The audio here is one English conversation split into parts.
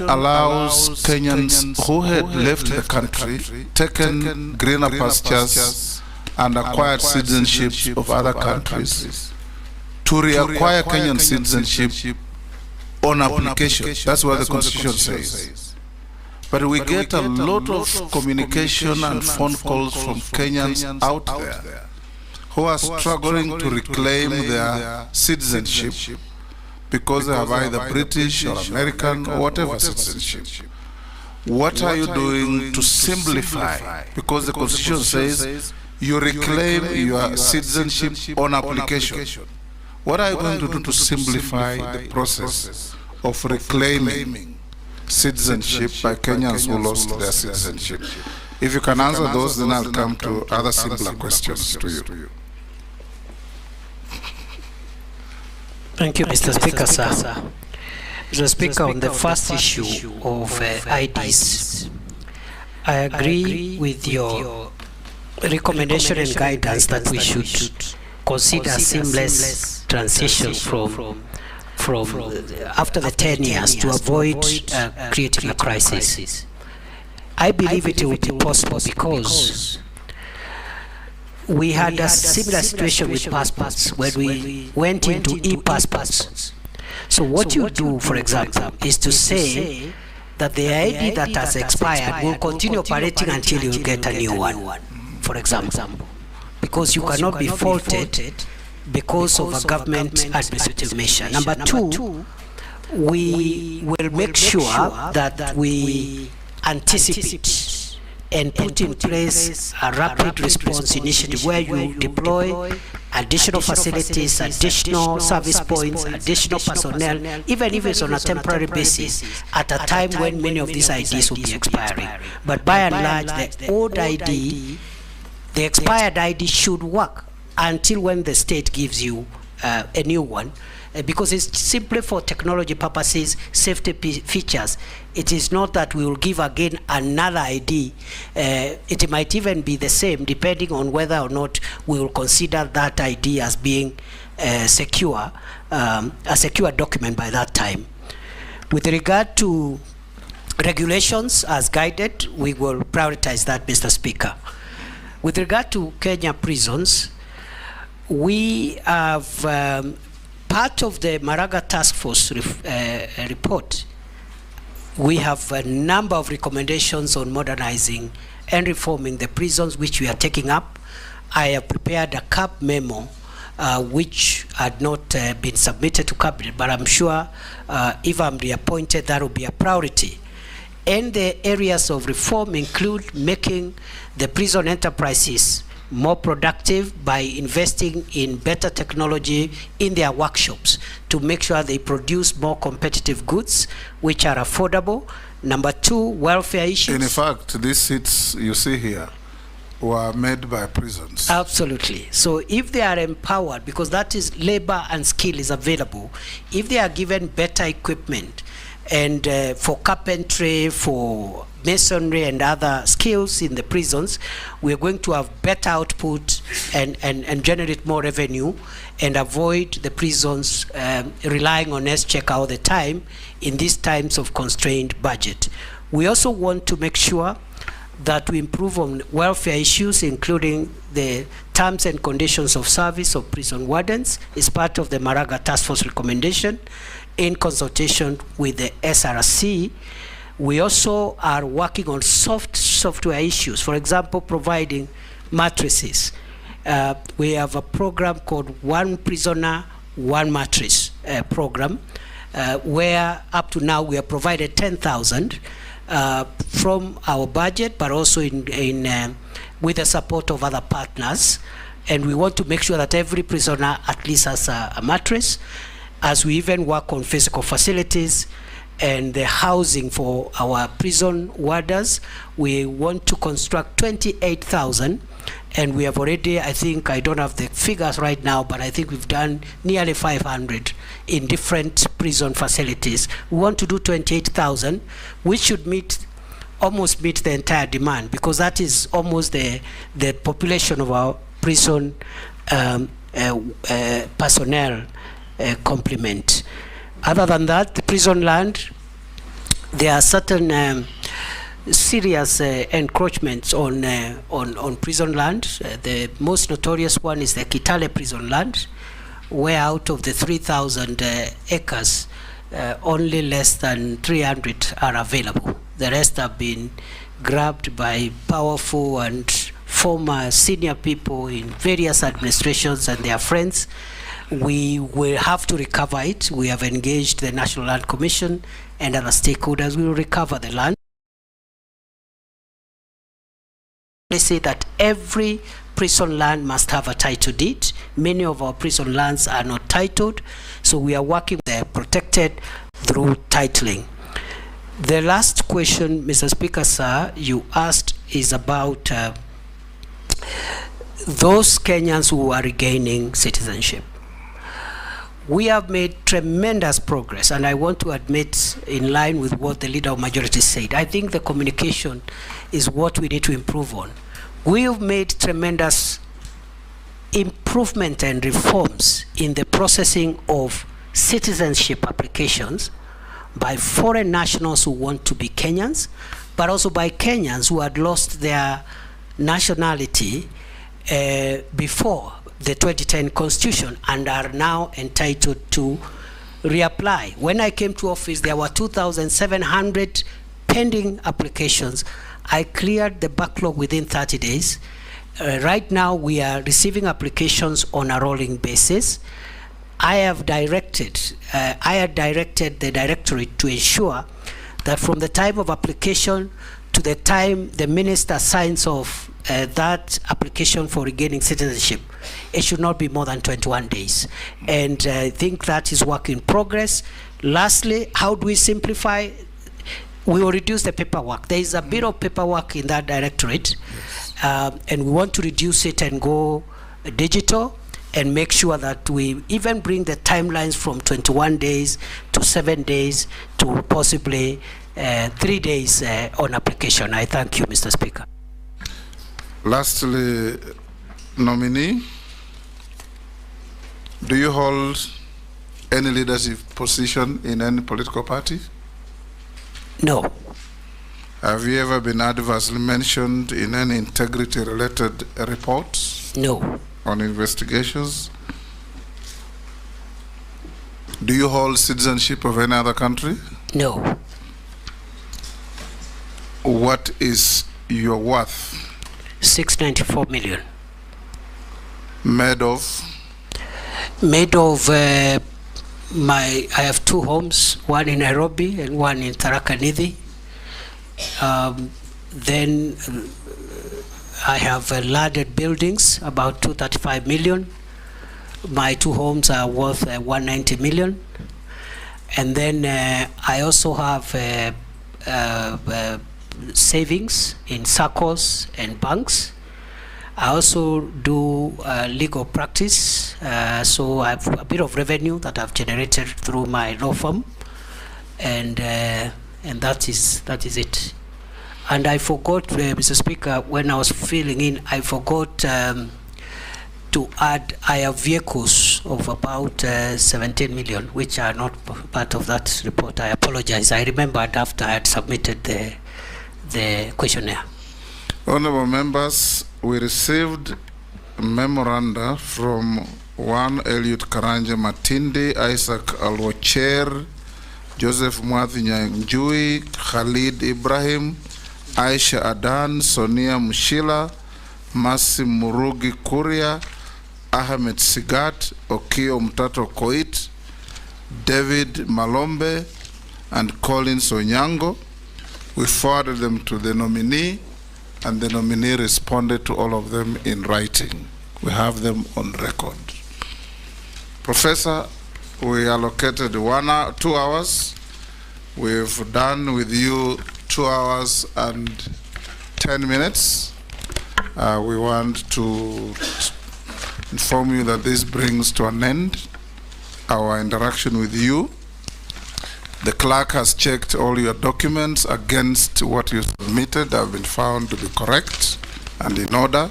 allows Kenyans who had left the country, taken greener pastures, and acquired citizenship of other countries to reacquire Kenyan citizenship on application. That's what the Constitution says. But we get a lot of communication and phone calls from Kenyans out there who are struggling to reclaim their citizenship because they have either British or American or whatever citizenship. What are you doing to simplify? Because the Constitution says you reclaim your citizenship on application. What are you going to do to simplify the process of reclaiming citizenship by Kenyans who lost their citizenship? If you can answer those, then I'll come to other simpler questions to you. Thank you, Mr. Speaker, sir. Mr. Speaker, on the first issue of IDs, I agree with your recommendation and guidance that we should consider seamless transition from after the 10 years to avoid creating a crisis. I believe it will be possible because we had a similar situation with passports when we went into e-passports. So what you do, for example, is to say that the ID that has expired will continue operating until you get a new one, for example, because you cannot be faulted because of a government administrative measure. Number two, we will make sure that we anticipate and put in place a rapid response initiative where you deploy additional facilities, additional service points, additional personnel, even if it's on a temporary basis, at a time when many of these IDs will be expiring. But by and large, the old ID, the expired ID should work until when the state gives you a new one, because it's simply for technology purposes, safety features. It is not that we will give again another ID. It might even be the same depending on whether or not we will consider that ID as being secure, a secure document by that time. With regard to regulations as guided, we will prioritize that, Mr. Speaker. With regard to Kenya prisons, we have part of the Maraga Task Force report. We have a number of recommendations on modernizing and reforming the prisons, which we are taking up. I have prepared a CAB memo, which had not been submitted to Cabinet, but I'm sure if I'm reappointed, that will be a priority. And the areas of reform include making the prison enterprises more productive by investing in better technology in their workshops to make sure they produce more competitive goods which are affordable. Number two, welfare issues. In fact, these seats you see here were made by prisons. Absolutely. So if they are empowered, because that is labor and skill is available, if they are given better equipment and for carpentry, for masonry and other skills in the prisons, we're going to have better output and generate more revenue and avoid the prisons relying on S-check all the time in these times of constrained budget. We also want to make sure that we improve on welfare issues, including the terms and conditions of service of prison wardens. Is part of the Maraga Task Force recommendation in consultation with the SRC. We also are working on software issues, for example, providing mattresses. We have a program called One Prisoner, One Mattress program, where up to now we have provided 10,000 from our budget, but also with the support of other partners. And we want to make sure that every prisoner at least has a mattress, as we even work on physical facilities and the housing for our prison warders. We want to construct 28,000, and we have already, I think, I don't have the figures right now, but I think we've done nearly 500 in different prison facilities. We want to do 28,000, which should almost meet the entire demand, because that is almost the population of our prison personnel complement. Other than that, the prison land, there are certain serious encroachments on prison land. The most notorious one is the Kitale prison land, where out of the 3,000 acres, only less than 300 are available. The rest have been grabbed by powerful and former senior people in various administrations and their friends. We will have to recover it. We have engaged the National Land Commission and other stakeholders. We will recover the land. They say that every prison land must have a title deed. Many of our prison lands are not titled, so we are working, they're protected through titling. The last question, Mr. Speaker, sir, you asked is about those Kenyans who are regaining citizenship. We have made tremendous progress, and I want to admit, in line with what the Leader of Majority said, I think the communication is what we need to improve on. We have made tremendous improvement and reforms in the processing of citizenship applications by foreign nationals who want to be Kenyans, but also by Kenyans who had lost their nationality before the 2010 Constitution and are now entitled to reapply. When I came to office, there were 2,700 pending applications. I cleared the backlog within 30 days. Right now, we are receiving applications on a rolling basis. I had directed the Directorate to ensure that from the time of application to the time the Minister signs off that application for regaining citizenship, it should not be more than 21 days. And I think that is work in progress. Lastly, how do we simplify? We will reduce the paperwork. There is a bit of paperwork in that Directorate, yes. And we want to reduce it and go digital and make sure that we even bring the timelines from 21 days to 7 days to possibly 3 days on application. I thank you, Mr. Speaker. Lastly, nominee, do you hold any leadership position in any political party? No. Have you ever been adversely mentioned in any integrity-related reports? No. On investigations? Do you hold citizenship of any other country? No. What is your worth? 694 million. Made of? Made of I have two homes, one in Nairobi and one in Tharaka Nithi. Then I have landed buildings, about 235 million. My two homes are worth 190 million. And then I also have savings in SACCOs and banks. I also do legal practice, so I have a bit of revenue that I've generated through my law firm, and that is it. And I forgot, Mr. Speaker, when I was filling in, I forgot to add, I have vehicles of about 17 million, which are not part of that report. I apologize. I remembered after I had submitted the questionnaire. Honorable members, we received a memoranda from one Eliud Karanja Matindi, Isaac Alwacher, Joseph Mwathi Nyanjui, Khalid Ibrahim, Aisha Adan, Sonia Mushila, Masi Murugi Kuria, Ahmed Sigat, Okio Mtato Koit, David Malombe, and Collins Onyango. We forwarded them to the nominee, and the nominee responded to all of them in writing. We have them on record. Professor, we allocated 2 hours. We've done with you 2 hours and 10 minutes. We want to inform you that this brings to an end our interaction with you. The clerk has checked all your documents against what you submitted, have been found to be correct and in order.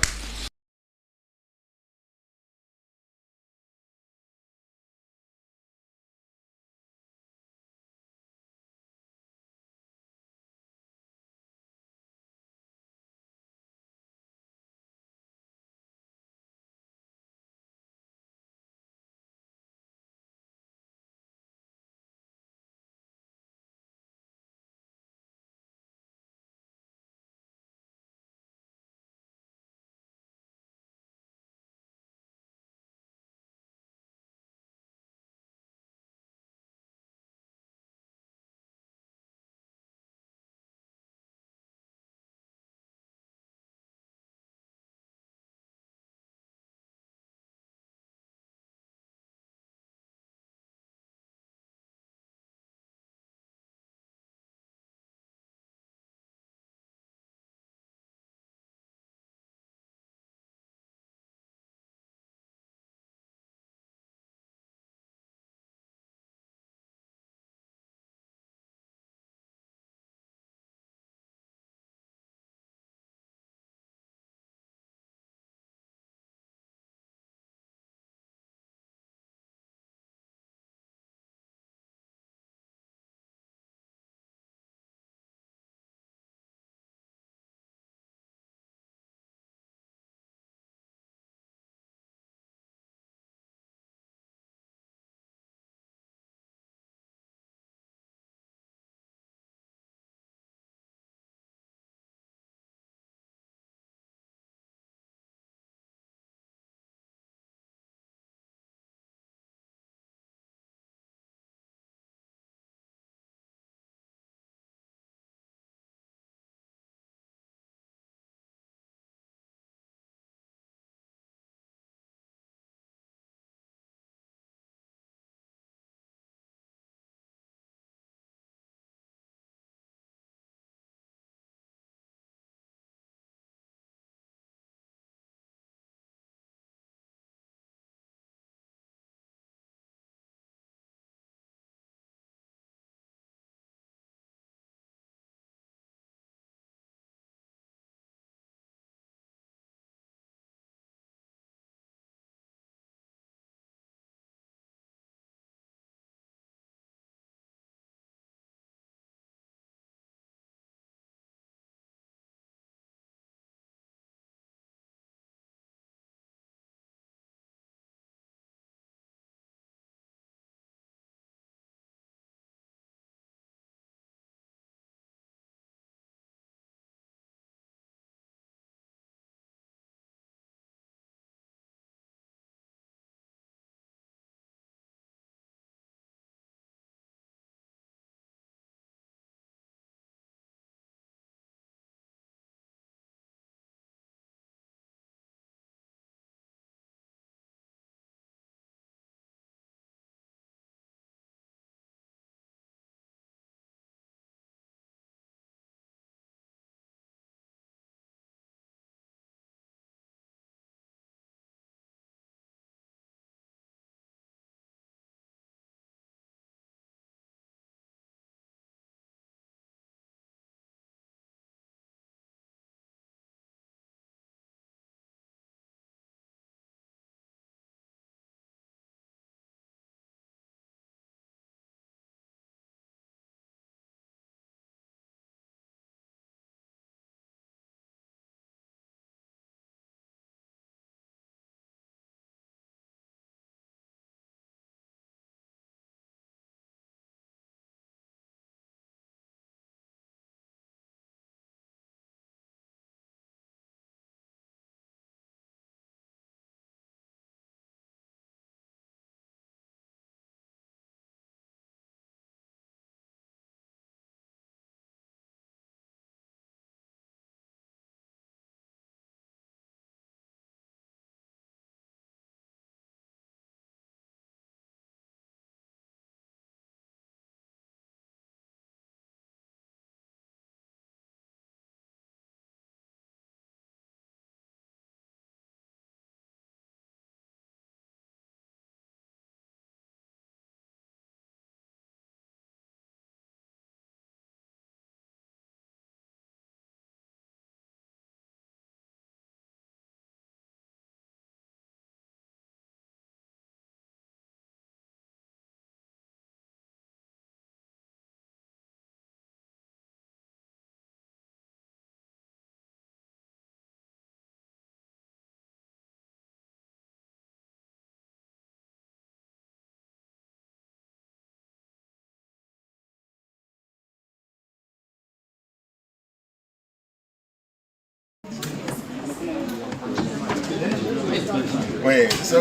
Wewe sasa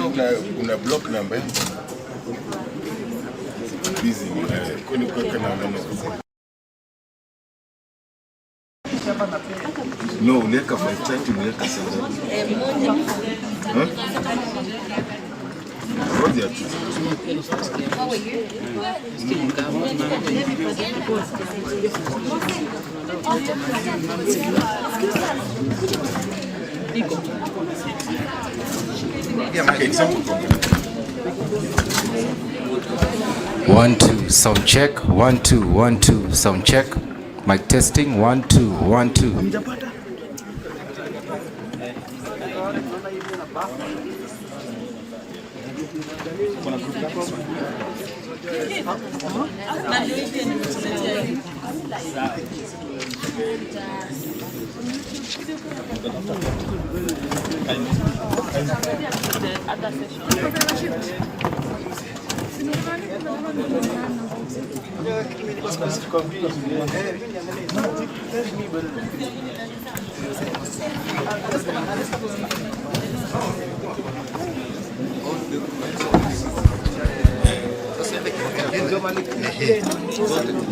una block number. Busy. Kwani kwa kana no, uliweka 530 uliweka 7. Moja. Roja tu. One, two, sound check. 1 2 1 2 sound check. Mic testing. 1 2 1 2.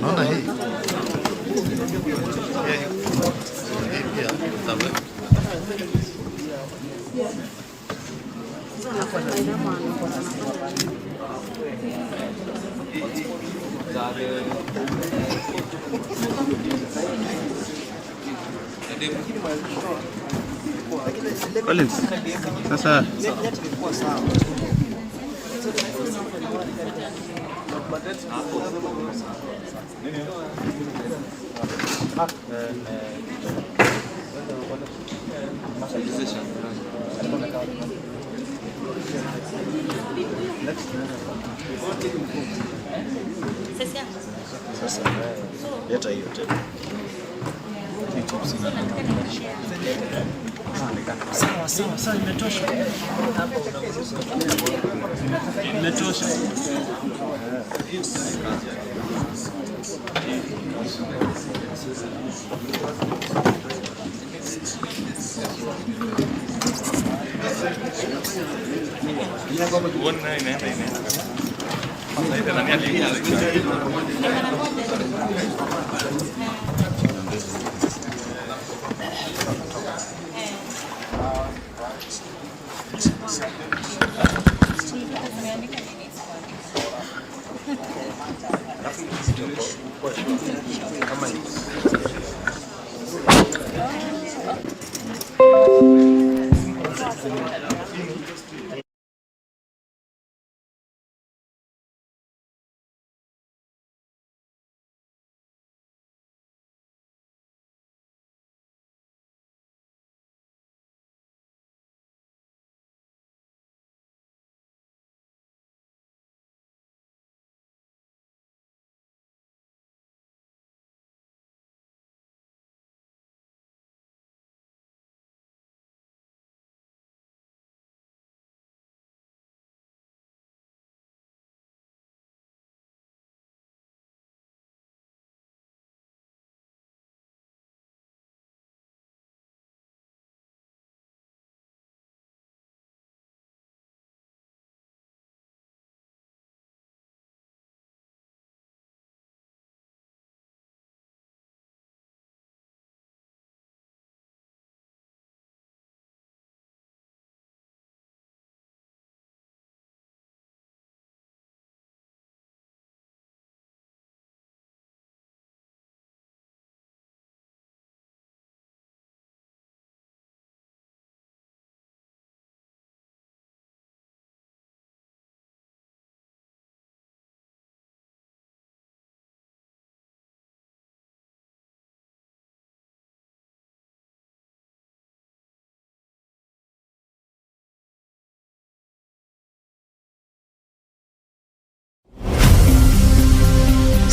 Naona hii. Collins, sasa Leta hiyo tena. Sawa, imetosha. Imetosha.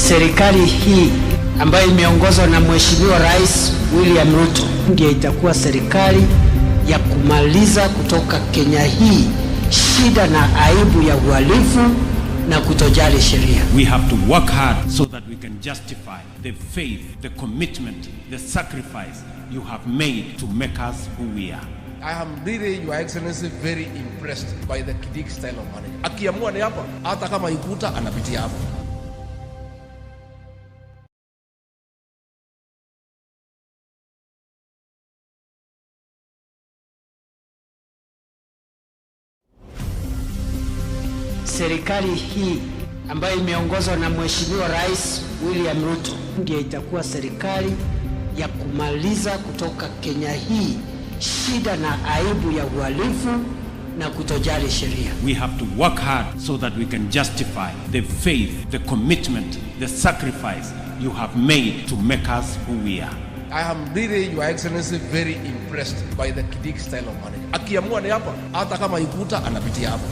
Serikali hii ambayo imeongozwa na Mheshimiwa Rais William Ruto ndiyo itakuwa serikali ya kumaliza kutoka Kenya hii shida na aibu ya uhalifu na kutojali sheria. We have to work hard so that we can justify the faith, the commitment, the sacrifice you have made to make us who we are. I am really, Your Excellency, very impressed by the Kindiki style of management. Akiamua ni hapa, hata kama ikuta anapitia hapa. Serikali hii ambayo imeongozwa na Mheshimiwa Rais William Ruto ndiyo itakuwa serikali ya kumaliza kutoka Kenya hii shida na aibu ya uhalifu na kutojali sheria. We have to work hard so that we can justify the faith, the commitment, the sacrifice you have made to make us who we are. I am really, Your Excellency, very impressed by the Kindiki style of management. Akiamua ni hapa, hata kama ikuta anapitia hapa.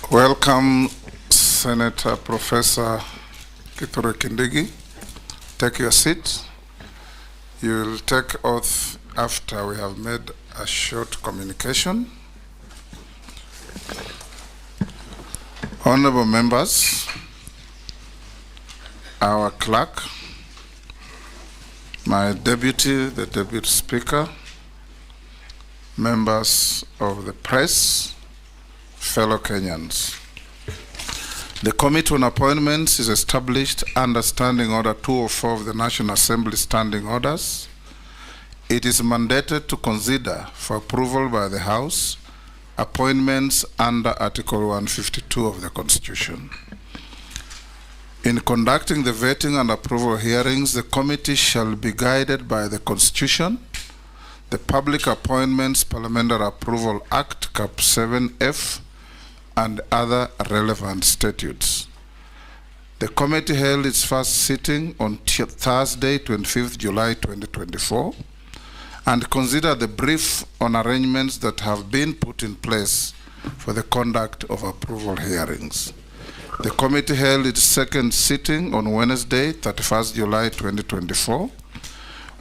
Welcome, Senator Professor Kindiki. Take your seat. You will take oath after we have made a short communication. Honorable members, our clerk, my deputy, the deputy speaker, members of the press, fellow Kenyans. The Committee on Appointments is established under Standing Order 204 of the National Assembly Standing Orders. It is mandated to consider for approval by the House appointments under Article 152 of the Constitution. In conducting the vetting and approval hearings, the committee shall be guided by the Constitution, the Public Appointments Parliamentary Approval Act, Cap 7F, and other relevant statutes. The committee held its first sitting on Thursday, 25th July 2024, and considered the brief on arrangements that have been put in place for the conduct of approval hearings. The committee held its second sitting on Wednesday, 31st July 2024,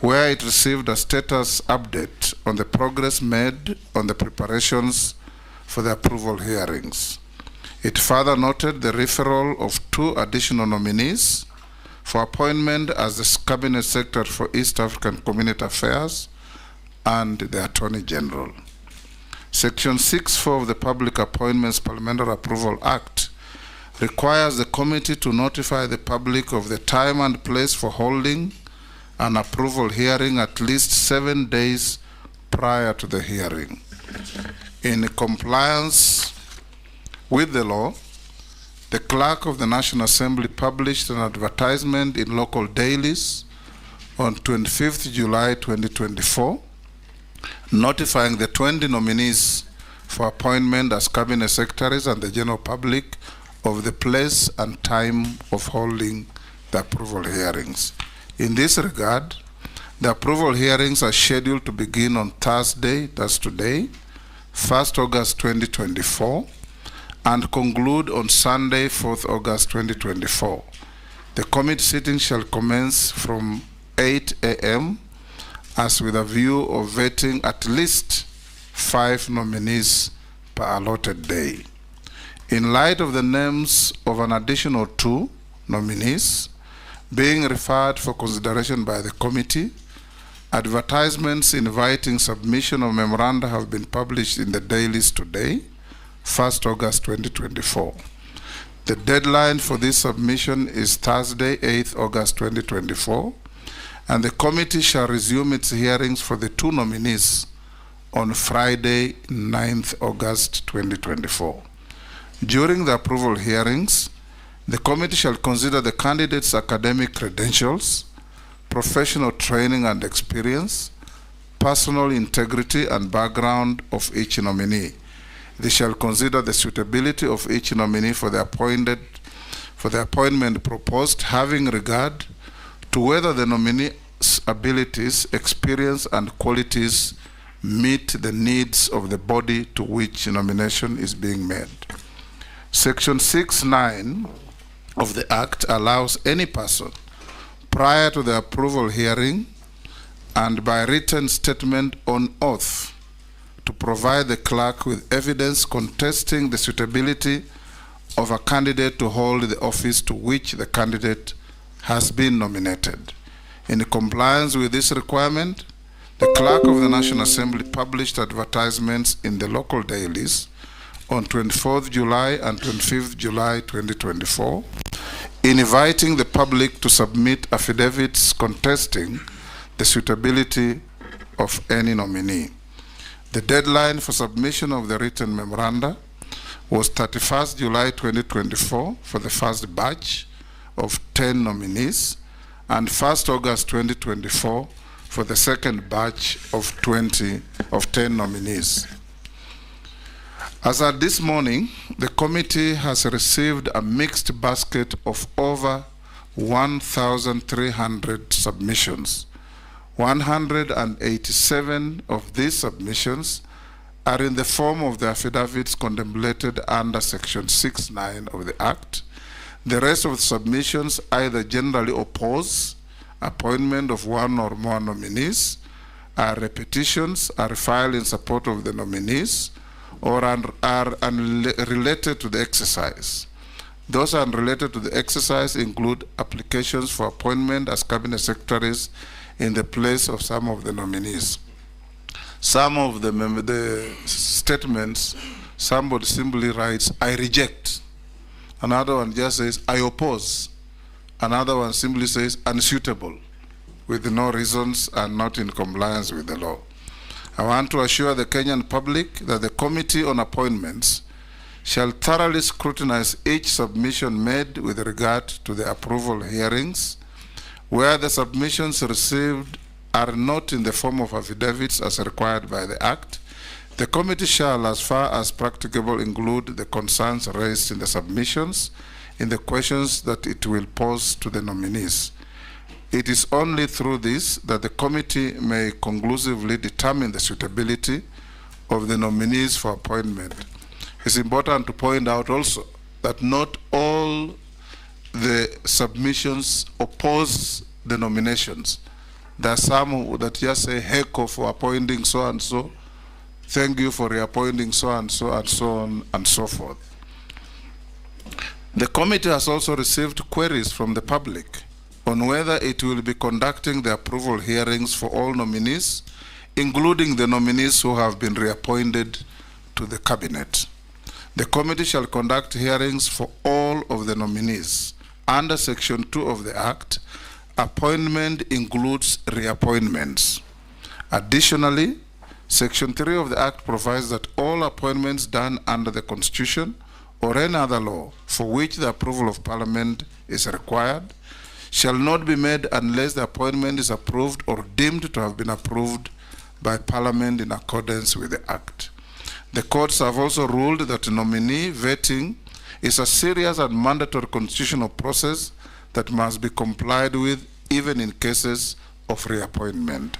where it received a status update on the progress made on the preparations for the approval hearings. It further noted the referral of 2 additional nominees for appointment as the Cabinet Secretary for East African Community Affairs and the Attorney General. Section 6(4) of the Public Appointments Parliamentary Approval Act requires the committee to notify the public of the time and place for holding an approval hearing at least 7 days prior to the hearing. In compliance with the law, the Clerk of the National Assembly published an advertisement in local dailies on 25th July 2024, notifying the 20 nominees for appointment as Cabinet Secretaries and the general public of the place and time of holding the approval hearings. In this regard, the approval hearings are scheduled to begin on Thursday, that's today, 1st August 2024, and conclude on Sunday, 4th August 2024. The committee sitting shall commence from 8 a.m. as with a view of vetting at least 5 nominees per allotted day. In light of the names of an additional 2 nominees being referred for consideration by the committee, advertisements inviting submission of memoranda have been published in the dailies today, 1st August 2024. The deadline for this submission is Thursday, 8th August 2024, and the committee shall resume its hearings for the 2 nominees on Friday, 9th August 2024. During the approval hearings, the committee shall consider the candidates' academic credentials, professional training and experience, personal integrity and background of each nominee. They shall consider the suitability of each nominee for the appointment proposed, having regard to whether the nominee's abilities, experience, and qualities meet the needs of the body to which nomination is being made. Section 6(9) of the Act allows any person prior to the approval hearing and by written statement on oath to provide the clerk with evidence contesting the suitability of a candidate to hold the office to which the candidate has been nominated. In compliance with this requirement, the clerk of the National Assembly published advertisements in the local dailies on 24th July and 25th July 2024, inviting the public to submit affidavits contesting the suitability of any nominee. The deadline for submission of the written memoranda was 31st July 2024 for the first batch of 10 nominees and 1st August 2024 for the second batch of 10 nominees. As at this morning, the committee has received a mixed basket of over 1,300 submissions. 187 of these submissions are in the form of the affidavits contemplated under Section 6(9) of the Act. The rest of the submissions either generally oppose appointment of one or more nominees, are repetitions, are filed in support of the nominees, or are unrelated to the exercise. Those unrelated to the exercise include applications for appointment as cabinet secretaries in the place of some of the nominees. Some of the statements, somebody simply writes, I reject. Another one just says, I oppose. Another one simply says, unsuitable, with no reasons and not in compliance with the law. I want to assure the Kenyan public that the Committee on Appointments shall thoroughly scrutinize each submission made with regard to the approval hearings. Where the submissions received are not in the form of affidavits as required by the Act, the committee shall, as far as practicable, include the concerns raised in the submissions in the questions that it will pose to the nominees. It is only through this that the committee may conclusively determine the suitability of the nominees for appointment. It's important to point out also that not all the submissions oppose the nominations. There are some that just say heck for appointing so and so, thank you for reappointing so and so, and so on and so forth. The committee has also received queries from the public on whether it will be conducting the approval hearings for all nominees, including the nominees who have been reappointed to the cabinet. The committee shall conduct hearings for all of the nominees. Under Section 2 of the Act, appointment includes reappointments. Additionally, Section 3 of the Act provides that all appointments done under the Constitution or any other law for which the approval of Parliament is required shall not be made unless the appointment is approved or deemed to have been approved by Parliament in accordance with the Act. The courts have also ruled that nominee vetting is a serious and mandatory constitutional process that must be complied with even in cases of reappointment.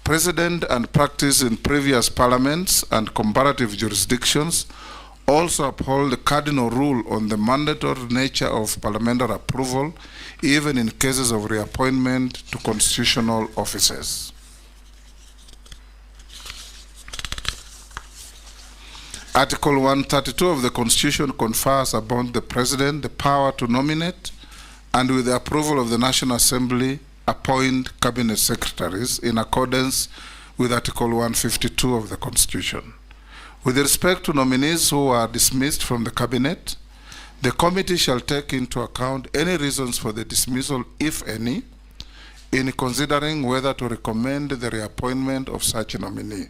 Precedent and practice in previous parliaments and comparative jurisdictions also uphold the cardinal rule on the mandatory nature of parliamentary approval, even in cases of reappointment to constitutional offices. Article 132 of the Constitution confers upon the President the power to nominate and, with the approval of the National Assembly, appoint cabinet secretaries in accordance with Article 152 of the Constitution. With respect to nominees who are dismissed from the cabinet, the committee shall take into account any reasons for the dismissal, if any, in considering whether to recommend the reappointment of such a nominee.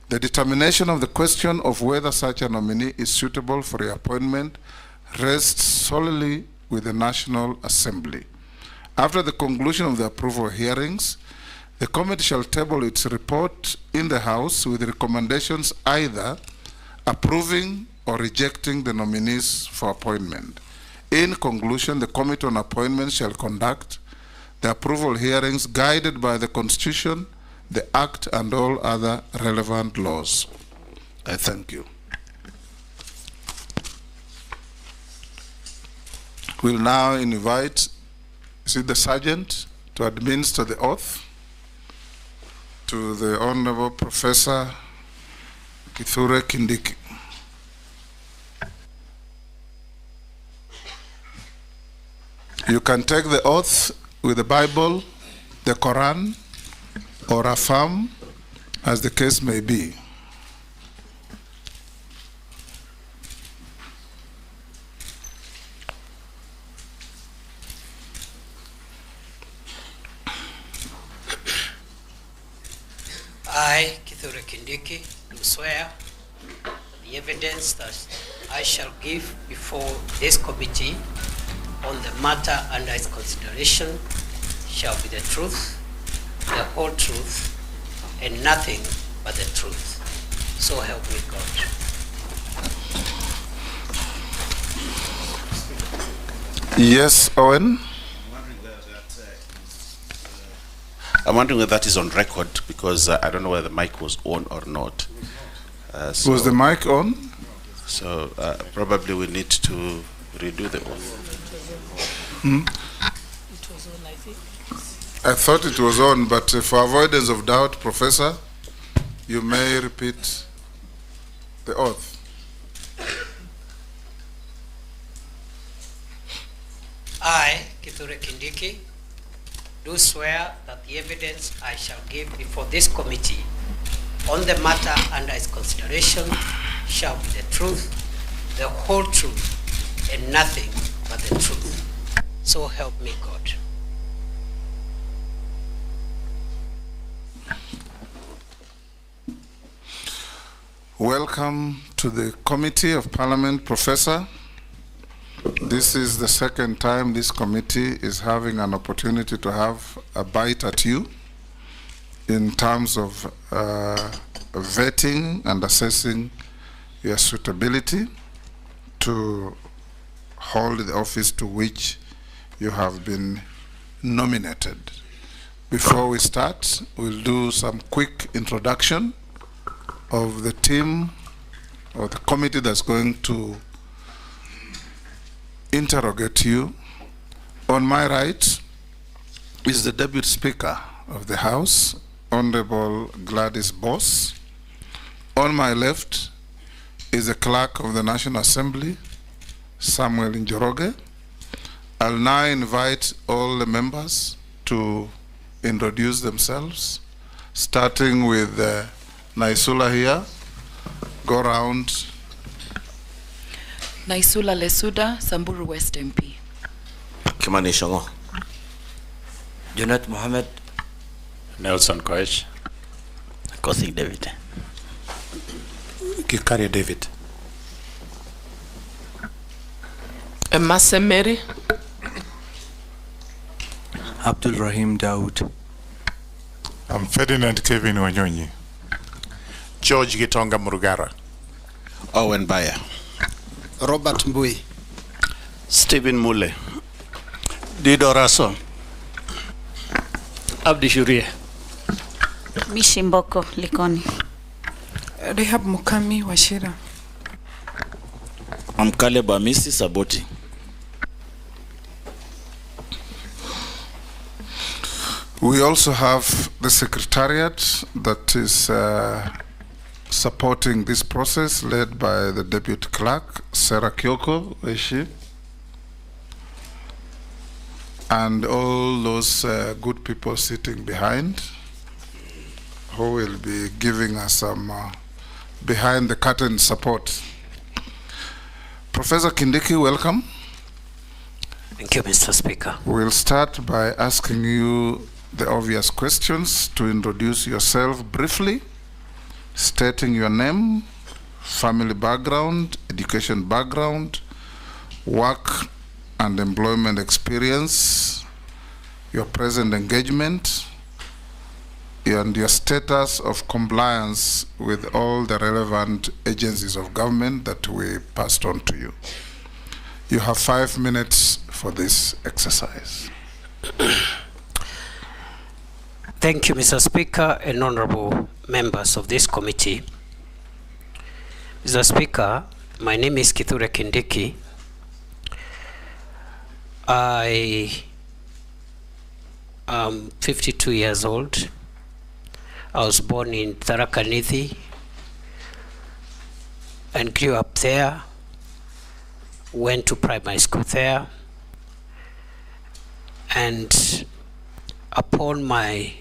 The determination of the question of whether such a nominee is suitable for reappointment rests solely with the National Assembly. After the conclusion of the approval hearings, the committee shall table its report in the House with recommendations either approving or rejecting the nominees for appointment. In conclusion, the Committee on Appointments shall conduct the approval hearings guided by the Constitution, the Act, and all other relevant laws. I thank you. We'll now invite the Sergeant to administer the oath to the Honorable Professor Kindiki. You can take the oath with the Bible, the Quran, or affirm, as the case may be. I, Kindiki, do swear the evidence that I shall give before this committee on the matter under its consideration shall be the truth, the whole truth, and nothing but the truth. So help me God. Yes, Owen? I'm wondering whether that is on record, because I don't know whether the mic was on or not. Was the mic on? So probably we need to redo the oath. It was on, I think. I thought it was on, but for avoidance of doubt, Professor, you may repeat the oath. I, Kindiki, do swear that the evidence I shall give before this committee on the matter under its consideration shall be the truth, the whole truth, and nothing but the truth. So help me God. Welcome to the Committee of Parliament, Professor. This is the second time this committee is having an opportunity to have a bite at you in terms of vetting and assessing your suitability to hold the office to which you have been nominated. Before we start, we'll do some quick introduction of the team or the committee that's going to interrogate you. On my right is the Deputy Speaker of the House, Honorable Gladys Boss. On my left is the Clerk of the National Assembly, Samuel Njoroge. I'll now invite all the members to introduce themselves, starting with Naisula here. Go round. Naisula Lesuda, Samburu West MP. Kimani Shongo. Junet Mohammed. Nelson Koech. Kosi David. Kikari David. Emase Mary. Abdul Rahim Daud. I'm Ferdinand Kevin Wanyonyi. George Gitonga Murugara. Owen Bayer. Robert Mbui. Stephen Mule. Dido Raso. Abdi Shurie. Mishimboko Likoni. Rehab Mukami Washira. I'm Caleb Amisi Saboti. We also have the secretariat that is supporting this process, led by the deputy clerk, Sarah Kyoko, where is she? And all those good people sitting behind, who will be giving us some behind the curtain support. Professor Kindiki, welcome. Thank you, Mr. Speaker. We'll start by asking you the obvious questions to introduce yourself briefly, stating your name, family background, education background, work and employment experience, your present engagement, and your status of compliance with all the relevant agencies of government that we passed on to you. You have 5 minutes for this exercise. Thank you, Mr. Speaker and honorable members of this committee. Mr. Speaker, my name is Kithure Kindiki. I am 52 years old. I was born in Tharaka Nithi and grew up there, went to primary school there, and upon my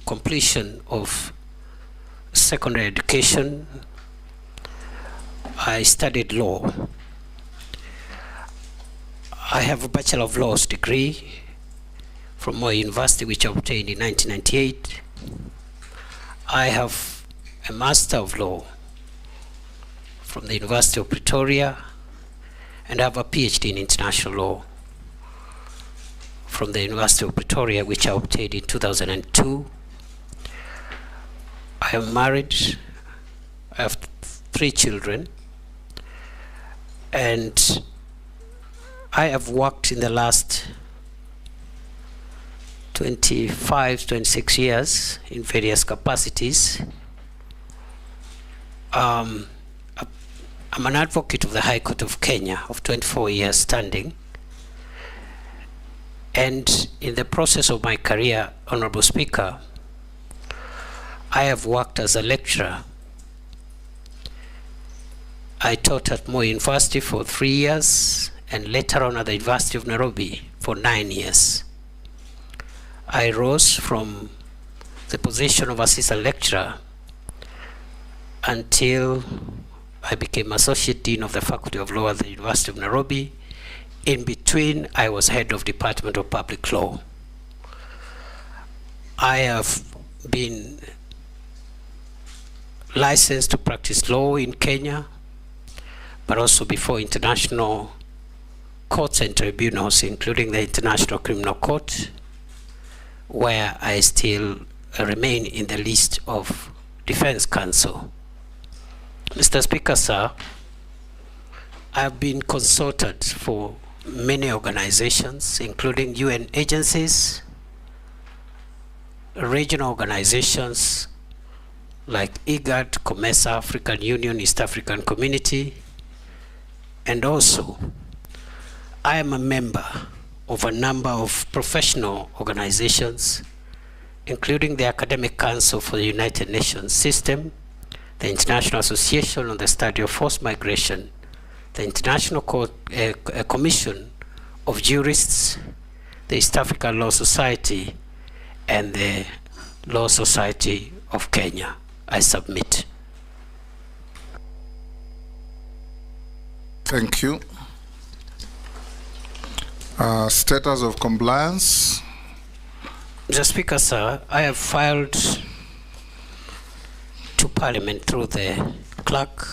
completion of secondary education, I studied law. I have a Bachelor of Laws degree from Moi University, which I obtained in 1998. I have a Master of Law from the University of Pretoria, and I have a PhD in International Law from the University of Pretoria, which I obtained in 2002. I am married, I have 3 children, and I have worked in the last 26 years in various capacities. I'm an advocate of the High Court of Kenya of 24 years standing. And in the process of my career, Honorable Speaker, I have worked as a lecturer. I taught at Moi University for 3 years, and later on at the University of Nairobi for 9 years. I rose from the position of assistant lecturer until I became Associate Dean of the Faculty of Law at the University of Nairobi. In between, I was head of Department of Public Law. I have been licensed to practice law in Kenya, but also before international courts and tribunals, including the International Criminal Court, where I still remain in the list of Defense Counsel. Mr. Speaker, sir, I have been consulted for many organizations, including UN agencies, regional organizations like IGAD, COMESA, African Union, East African Community, and also I am a member of a number of professional organizations, including the Academic Council for the United Nations System, the International Association on the Study of Forced Migration, the International Commission of Jurists, the East African Law Society, and the Law Society of Kenya. I submit. Thank you. Status of compliance. Mr. Speaker, sir, I have filed to Parliament through the clerk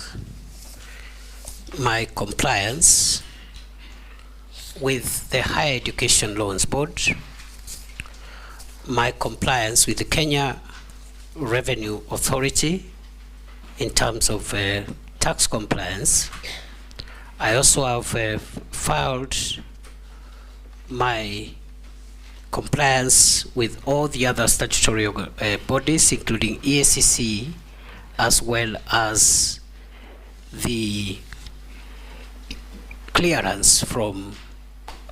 my compliance with the Higher Education Loans Board, my compliance with the Kenya Revenue Authority in terms of tax compliance, I also have filed my compliance with all the other statutory bodies, including EACC, as well as the clearance from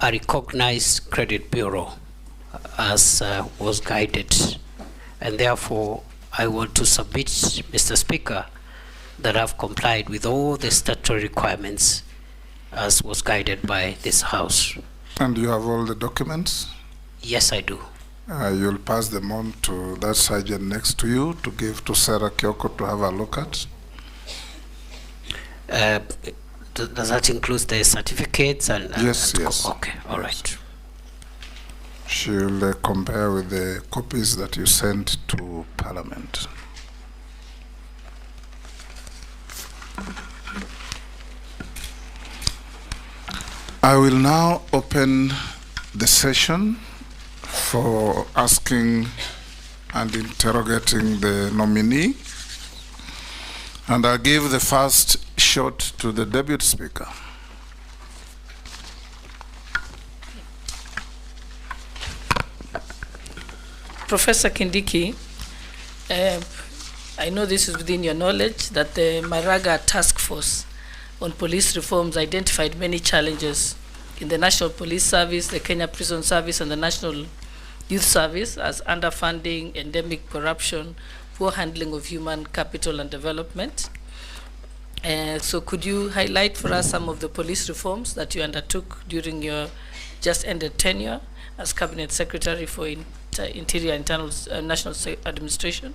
a recognized credit bureau, as was guided. And therefore, I want to submit, Mr. Speaker, that I've complied with all the statutory requirements as was guided by this House. And you have all the documents? Yes, I do. You'll pass them on to that sergeant next to you to give to Sarah Kyoko to have a look at? Does that include the certificates? Yes, yes. Okay, all right. She'll compare with the copies that you sent to Parliament. I will now open the session for asking and interrogating the nominee. And I'll give the first shot to the Deputy Speaker. Professor Kindiki, I know this is within your knowledge that the Maraga Task Force on Police Reforms identified many challenges in the National Police Service, the Kenya Prison Service, and the National Youth Service as underfunding, endemic corruption, poor handling of human capital and development. So could you highlight for us some of the police reforms that you undertook during your just ended tenure as Cabinet Secretary for Interior Internal National Administration?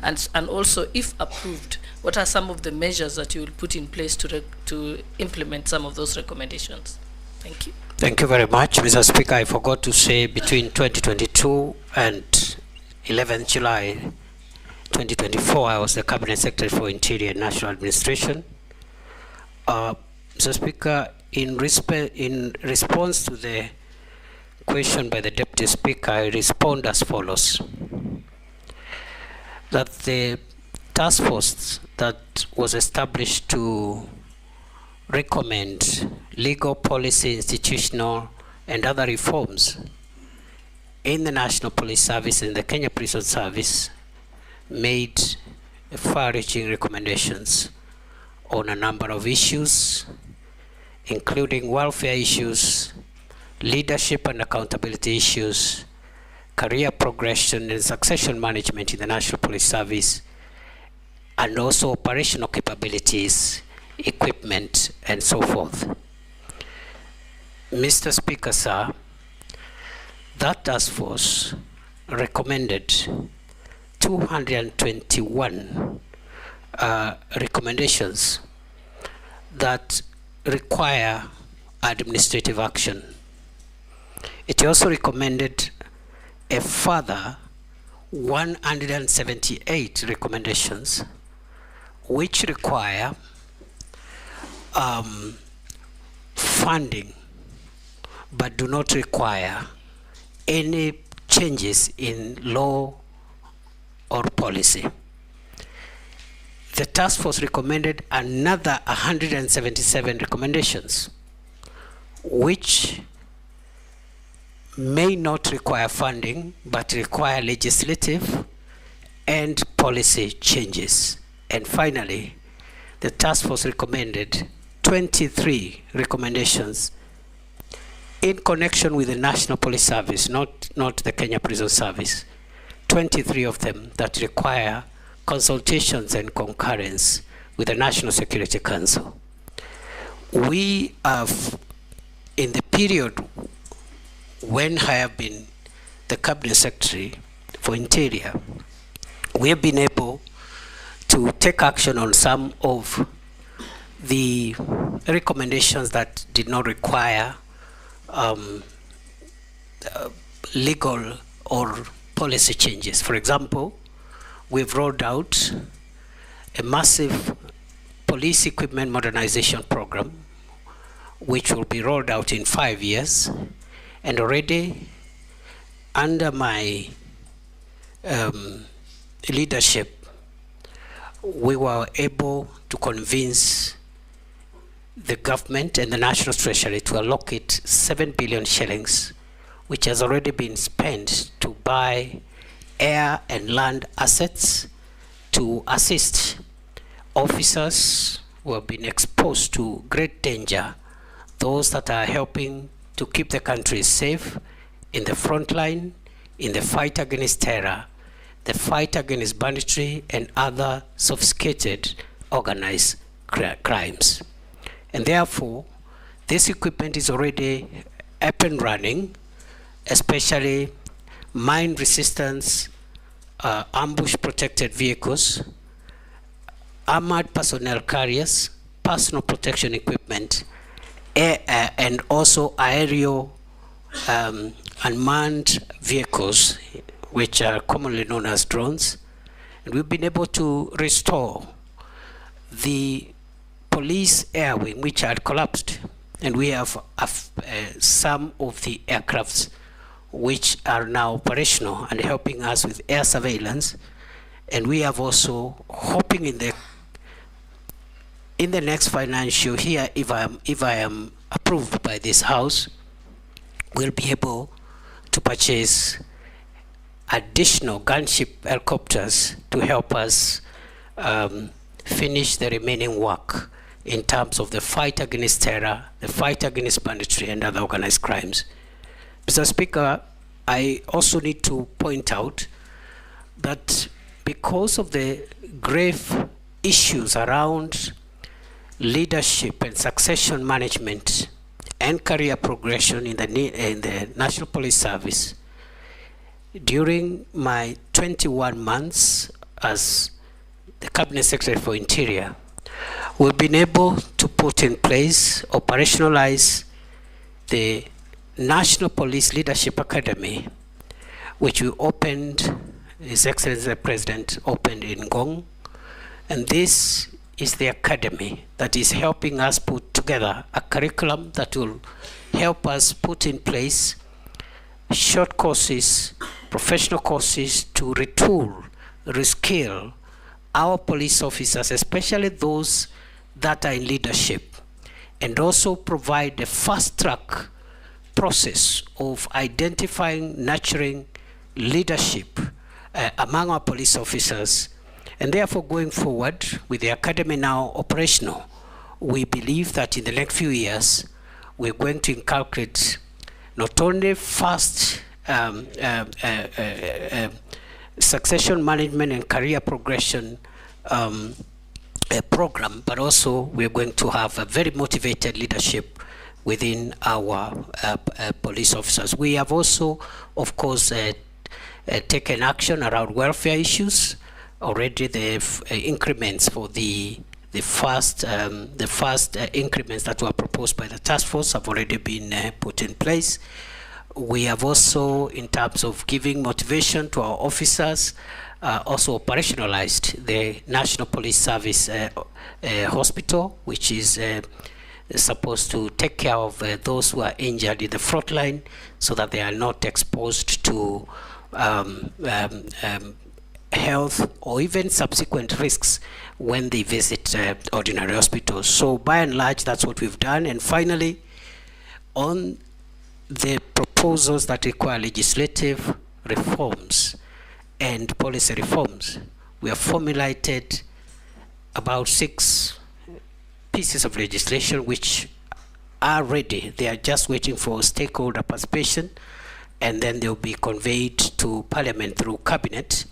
And also, if approved, what are some of the measures that you will put in place to implement some of those recommendations? Thank you. Thank you very much, Mr. Speaker. I forgot to say between 2022 and 11th July 2024, I was the Cabinet Secretary for Interior and National Administration. Mr. Speaker, in response to the question by the Deputy Speaker, I respond as follows. That the task force that was established to recommend legal, policy, institutional, and other reforms in the National Police Service and the Kenya Prison Service made far-reaching recommendations on a number of issues, including welfare issues, leadership and accountability issues, career progression and succession management in the National Police Service, and also operational capabilities, equipment, and so forth. Mr. Speaker, sir, that task force recommended 221 recommendations that require administrative action. It also recommended a further 178 recommendations which require funding but do not require any changes in law or policy. The task force recommended another 177 recommendations which may not require funding but require legislative and policy changes. And finally, the task force recommended 23 recommendations in connection with the National Police Service, not the Kenya Prison Service. 23 of them that require consultations and concurrence with the National Security Council. We have, in the period when I have been the Cabinet Secretary for Interior, we have been able to take action on some of the recommendations that did not require legal or policy changes. For example, we've rolled out a massive police equipment modernization program which will be rolled out in 5 years, and already under my leadership we were able to convince the government and the National Treasury to allocate 7 billion shillings, which has already been spent to buy air and land assets to assist officers who have been exposed to great danger, those that are helping to keep the country safe in the front line, in the fight against terror, the fight against banditry and other sophisticated organized crimes. And therefore, this equipment is already up and running, especially mine resistance, ambush protected vehicles, armored personnel carriers, personal protection equipment, and also aerial unmanned vehicles, which are commonly known as drones. And we've been able to restore the police air wing, which had collapsed, and we have some of the aircrafts which are now operational and helping us with air surveillance. And we have also hoping in the next financial year, if I am approved by this House, we'll be able to purchase additional gunship helicopters to help us finish the remaining work in terms of the fight against terror, the fight against banditry and other organized crimes. Mr. Speaker, I also need to point out that because of the grave issues around leadership and succession management and career progression in the National Police Service, during my 21 months as the Cabinet Secretary for Interior, we've been able to put in place, operationalize the National Police Leadership Academy, which we opened, His Excellency the President opened in Ngong. And this is the academy that is helping us put together a curriculum that will help us put in place short courses, professional courses to retool, reskill our police officers, especially those that are in leadership, and also provide a fast-track process of identifying, nurturing leadership among our police officers. And therefore, going forward, with the academy now operational, we believe that in the next few years, we're going to inculcate not only fast succession management and career progression program, but also we're going to have a very motivated leadership within our police officers. We have also, of course, taken action around welfare issues. Already the increments for the first increments that were proposed by the task force have already been put in place. We have also, in terms of giving motivation to our officers, also operationalized the National Police Service Hospital, which is supposed to take care of those who are injured in the front line so that they are not exposed to health or even subsequent risks when they visit ordinary hospitals. So by and large, that's what we've done. And finally, on the proposals that require legislative reforms and policy reforms, we have formulated about 6 pieces of legislation which are ready. They are just waiting for stakeholder participation, and then they'll be conveyed to Parliament through Cabinet.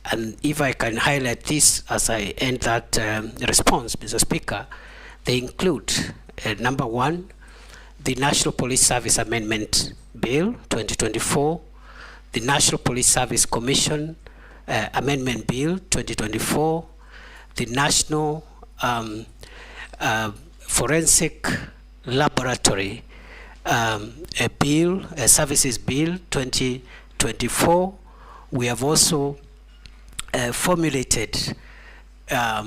And if I can highlight this as I end that response, Mr. Speaker, they include number 1, the National Police Service Amendment Bill 2024, the National Police Service Commission Amendment Bill 2024, the National Forensic Laboratory Services Bill 2024. We have also formulated a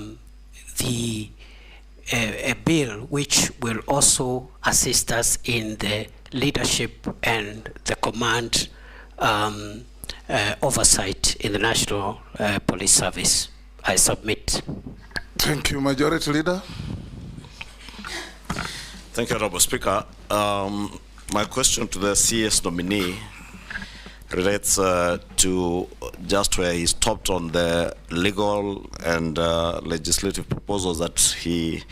bill which will also assist us in the leadership and the command oversight in the National Police Service. I submit. Thank you, Majority Leader. Thank you, Honorable Speaker. My question to the CS nominee relates to just where he stopped on the legal and legislative proposals that he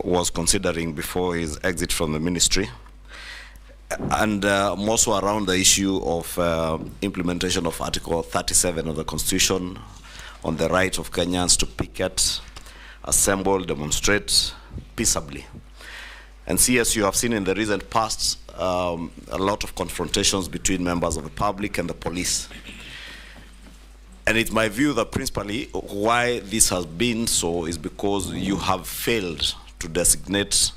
was considering before his exit from the ministry, and more so around the issue of implementation of Article 37 of the Constitution on the right of Kenyans to picket, assemble, demonstrate peaceably. And see, as you have seen in the recent past, a lot of confrontations between members of the public and the police. And it's my view that principally why this has been so is because you have failed to designate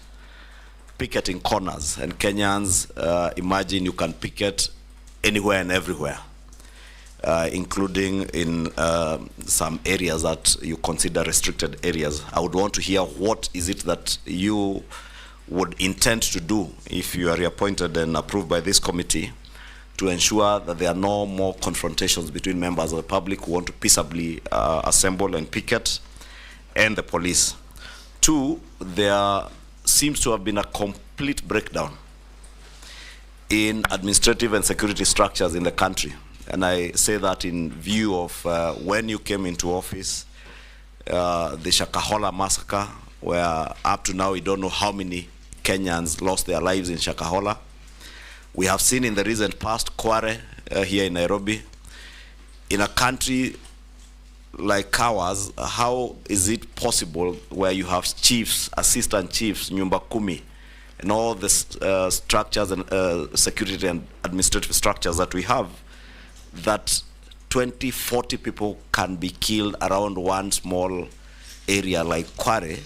picketing corners. And Kenyans imagine you can picket anywhere and everywhere, including in some areas that you consider restricted areas. I would want to hear what is it that you would intend to do if you are reappointed and approved by this committee to ensure that there are no more confrontations between members of the public who want to peaceably assemble and picket and the police. Two, there seems to have been a complete breakdown in administrative and security structures in the country. And I say that in view of when you came into office, the Shakahola massacre, where up to now we don't know how many Kenyans lost their lives in Shakahola. We have seen in the recent past Kware here in Nairobi. In a country like ours, how is it possible where you have chiefs, assistant chiefs, nyumba kumi, and all the structures and security and administrative structures that we have, that 20, 40 people can be killed around one small area like Kware,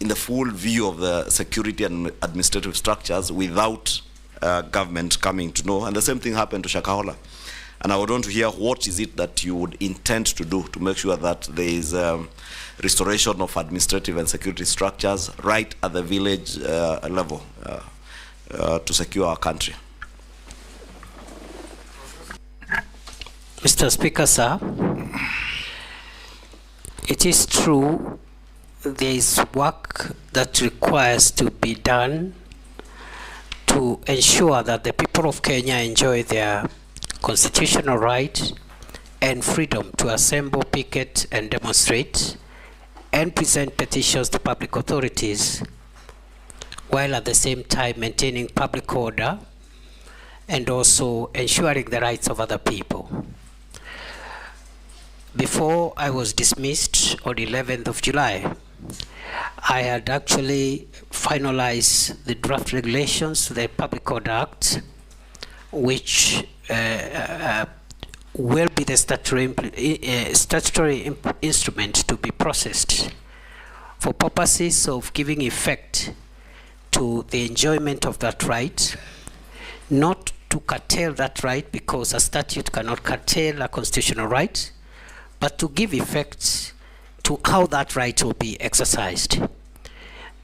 in the full view of the security and administrative structures without government coming to know. And the same thing happened to Shakahola. And I would want to hear what is it that you would intend to do to make sure that there is restoration of administrative and security structures right at the village level to secure our country. Mr. Speaker, sir, it is true there is work that requires to be done to ensure that the people of Kenya enjoy their constitutional right and freedom to assemble, picket, and demonstrate and present petitions to public authorities, while at the same time maintaining public order and also ensuring the rights of other people. Before I was dismissed on 11th of July, I had actually finalized the draft regulations to the Public Order Act, which will be the statutory instrument to be processed for purposes of giving effect to the enjoyment of that right, not to curtail that right, because a statute cannot curtail a constitutional right, but to give effect to how that right will be exercised.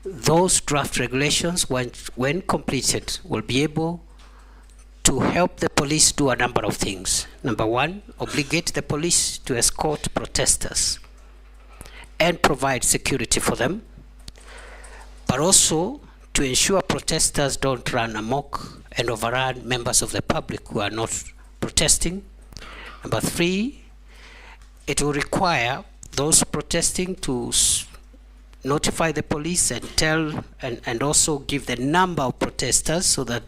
Those draft regulations, when completed, will be able to help the police do a number of things. Number one, obligate the police to escort protesters and provide security for them, but also to ensure protesters don't run amok and overrun members of the public who are not protesting. Number three, it will require those protesting to notify the police and tell and also give the number of protesters so that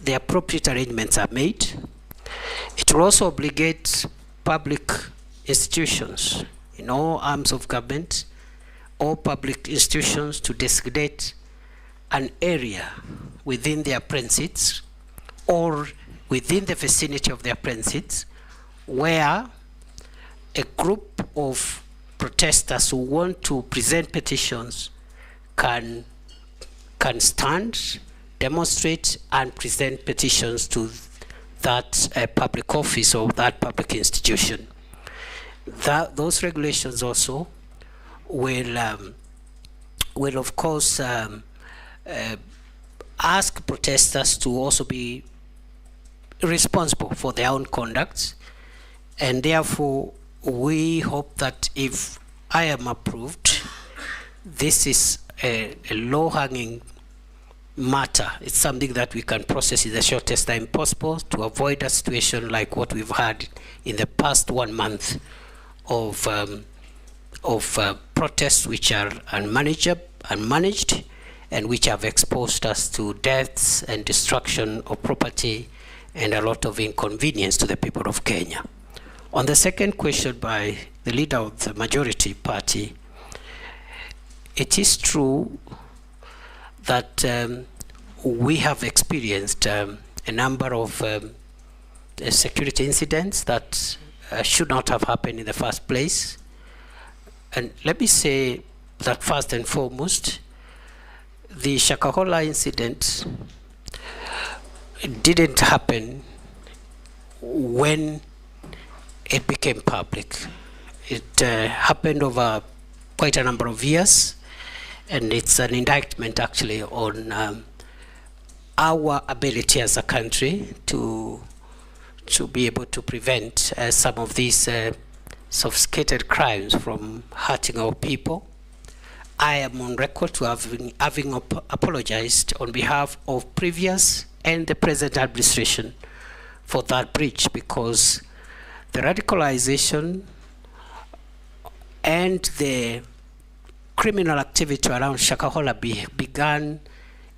the appropriate arrangements are made. It will also obligate public institutions in all arms of government, all public institutions, to designate an area within their premises or within the vicinity of their premises where a group of protesters who want to present petitions can stand, demonstrate, and present petitions to that public office or that public institution. Those regulations also will of course ask protesters to also be responsible for their own conduct, and therefore we hope that if I am approved, this is a low-hanging matter. It's something that we can process in the shortest time possible to avoid a situation like what we've had in the past 1 month of protests which are unmanaged and which have exposed us to deaths and destruction of property and a lot of inconvenience to the people of Kenya. On the second question by the leader of the majority party, it is true that we have experienced a number of security incidents that should not have happened in the first place. And let me say that first and foremost, the Shakahola incident didn't happen when it became public. It happened over quite a number of years, and it's an indictment actually on our ability as a country to be able to prevent some of these sophisticated crimes from hurting our people. I am on record to having apologized on behalf of previous and the present administration for that breach, because the radicalization and the criminal activity around Shakahola began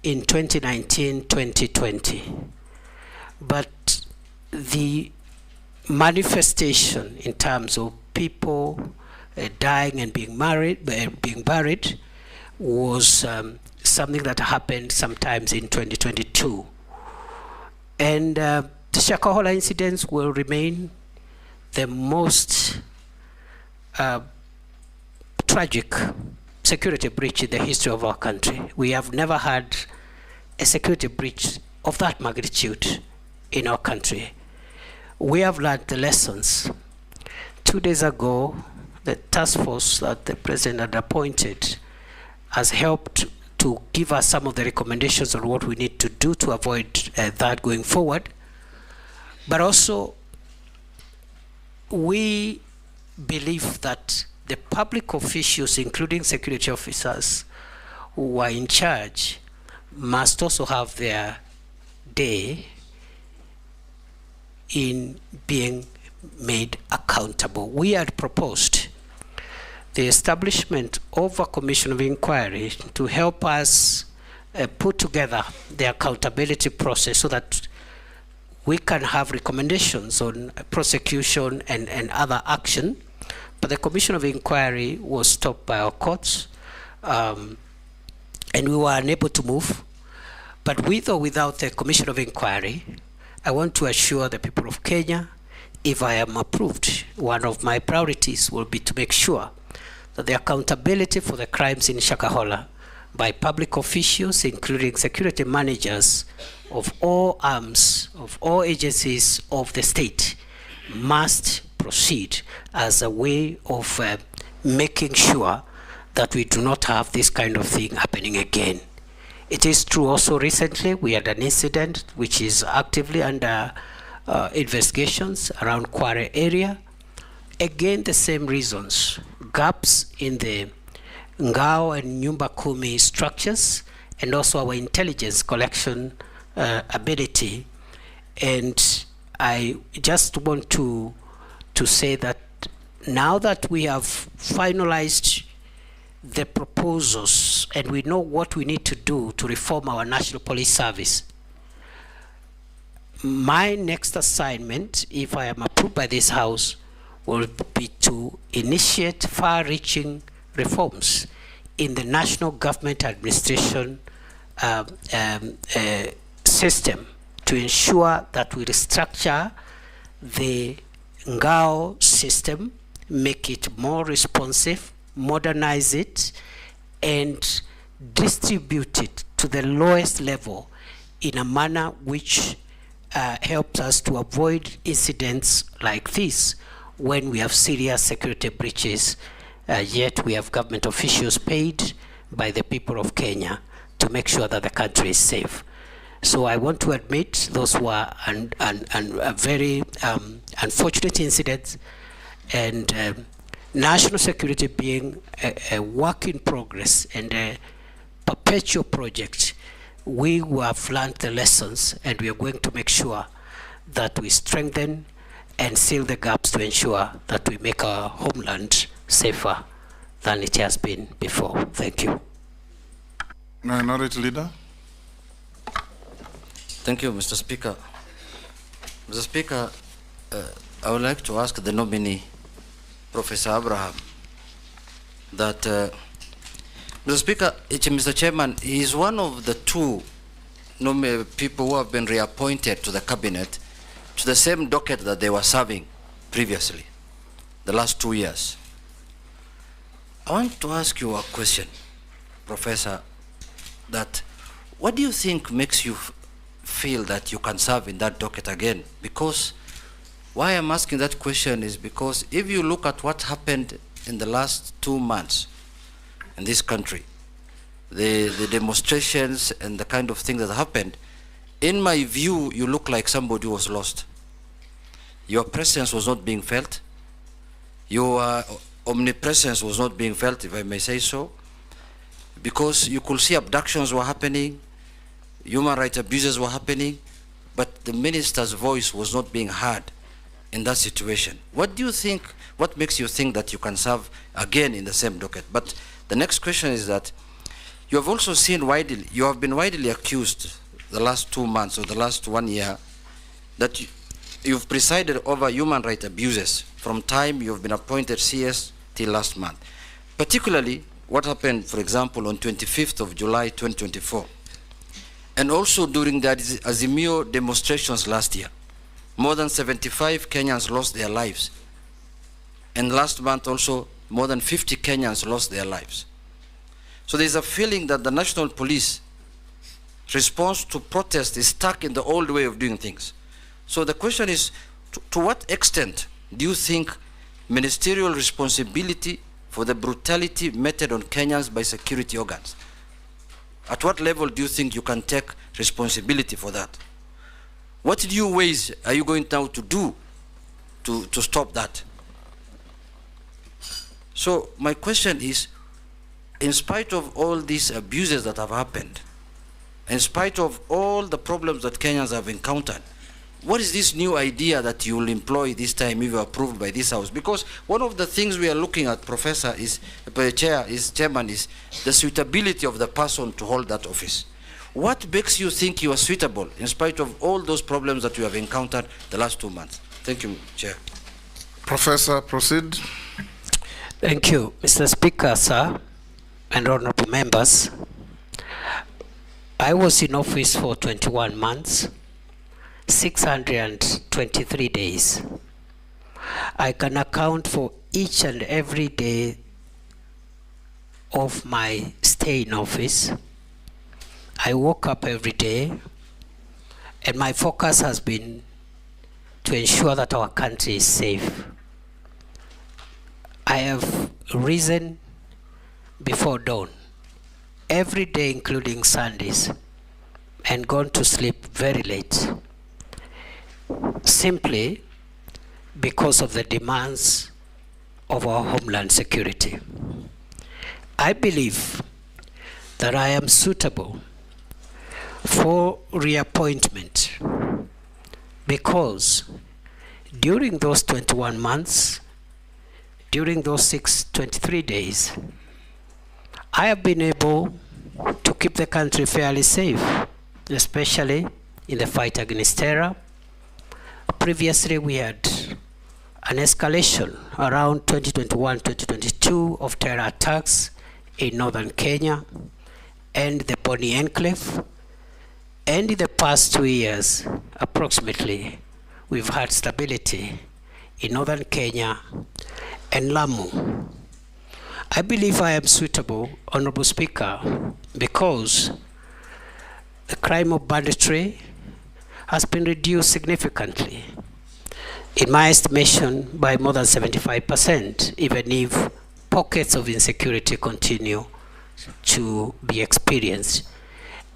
in 2019-2020. But the manifestation in terms of people dying and being buried was something that happened sometimes in 2022. And the Shakahola incidents will remain the most tragic security breach in the history of our country. We have never had a security breach of that magnitude in our country. We have learned the lessons. 2 days ago, the task force that the president had appointed has helped to give us some of the recommendations on what we need to do to avoid that going forward. But also, we believe that the public officials, including security officers who are in charge, must also have their day in being made accountable. We had proposed the establishment of a commission of inquiry to help us put together the accountability process so that we can have recommendations on prosecution and other action. But the commission of inquiry was stopped by our courts, and we were unable to move. But with or without the commission of inquiry, I want to assure the people of Kenya, if I am approved, one of my priorities will be to make sure that the accountability for the crimes in Shakahola by public officials, including security managers of all arms, of all agencies of the state, must proceed as a way of making sure that we do not have this kind of thing happening again. It is true also recently we had an incident which is actively under investigations around Kware area. Again, the same reasons, gaps in the Ngao and Nyumba Kumi structures, and also our intelligence collection ability. And I just want to say that now that we have finalized the proposals and we know what we need to do to reform our National Police Service, my next assignment, if I am approved by this House, will be to initiate far-reaching reforms in the national government administration system to ensure that we restructure the Ngao system, make it more responsive, modernize it, and distribute it to the lowest level in a manner which helps us to avoid incidents like this when we have serious security breaches, yet we have government officials paid by the people of Kenya to make sure that the country is safe. So I want to admit those were very unfortunate incidents, and national security being a work in progress and perpetual project, we have learned the lessons, and we are going to make sure that we strengthen and seal the gaps to ensure that we make our homeland safer than it has been before. Thank you. Minority Leader. Thank you, Mr. Speaker. Mr. Speaker, I would like to ask the nominee, Professor Abraham, that, Mr. Speaker, Mr. Chairman, he is one of the two people who have been reappointed to the cabinet to the same docket that they were serving previously, the last 2 years. I want to ask you a question, Professor, that what do you think makes you feel that you can serve in that docket again? Because why I'm asking that question is because if you look at what happened in the last 2 months in this country, the demonstrations and the kind of things that happened, in my view, you look like somebody who was lost. Your presence was not being felt. Your omnipresence was not being felt, if I may say so, because you could see abductions were happening, human rights abuses were happening, but the minister's voice was not being heard in that situation. What do you think, what makes you think that you can serve again in the same docket? But the next question is that you have also seen widely, you have been widely accused the last 2 months or the last 1 year that you've presided over human rights abuses from time you've been appointed CS till last month. Particularly what happened, for example, on 25th of July 2024, and also during the Azimio demonstrations last year. More than 75 Kenyans lost their lives. And last month also, more than 50 Kenyans lost their lives. So there's a feeling that the national police response to protest is stuck in the old way of doing things. So the question is, to what extent do you think ministerial responsibility for the brutality meted on Kenyans by security organs? At what level do you think you can take responsibility for that? What new ways are you going now to do to stop that? So my question is, in spite of all these abuses that have happened, in spite of all the problems that Kenyans have encountered, what is this new idea that you will employ this time if you are approved by this House? Because one of the things we are looking at, Professor, Chairman, is the suitability of the person to hold that office. What makes you think you are suitable in spite of all those problems that you have encountered the last 2 months? Thank you, Chair. Professor, proceed. Thank you, Mr. Speaker, sir, and honorable members. I was in office for 21 months, 623 days. I can account for each and every day of my stay in office. I woke up every day, and my focus has been to ensure that our country is safe. I have risen before dawn every day, including Sundays, and gone to sleep very late, simply because of the demands of our homeland security. I believe that I am suitable for reappointment because during those 21 months, during those 623 days, I have been able to keep the country fairly safe, especially in the fight against terror. Previously, we had an escalation around 2021-2022 of terror attacks in northern Kenya and the Boni Enclave. And in the past 2 years, approximately, we've had stability in northern Kenya and Lamu. I believe I am suitable, Honorable Speaker, because the crime of banditry has been reduced significantly, in my estimation, by more than 75%, even if pockets of insecurity continue to be experienced.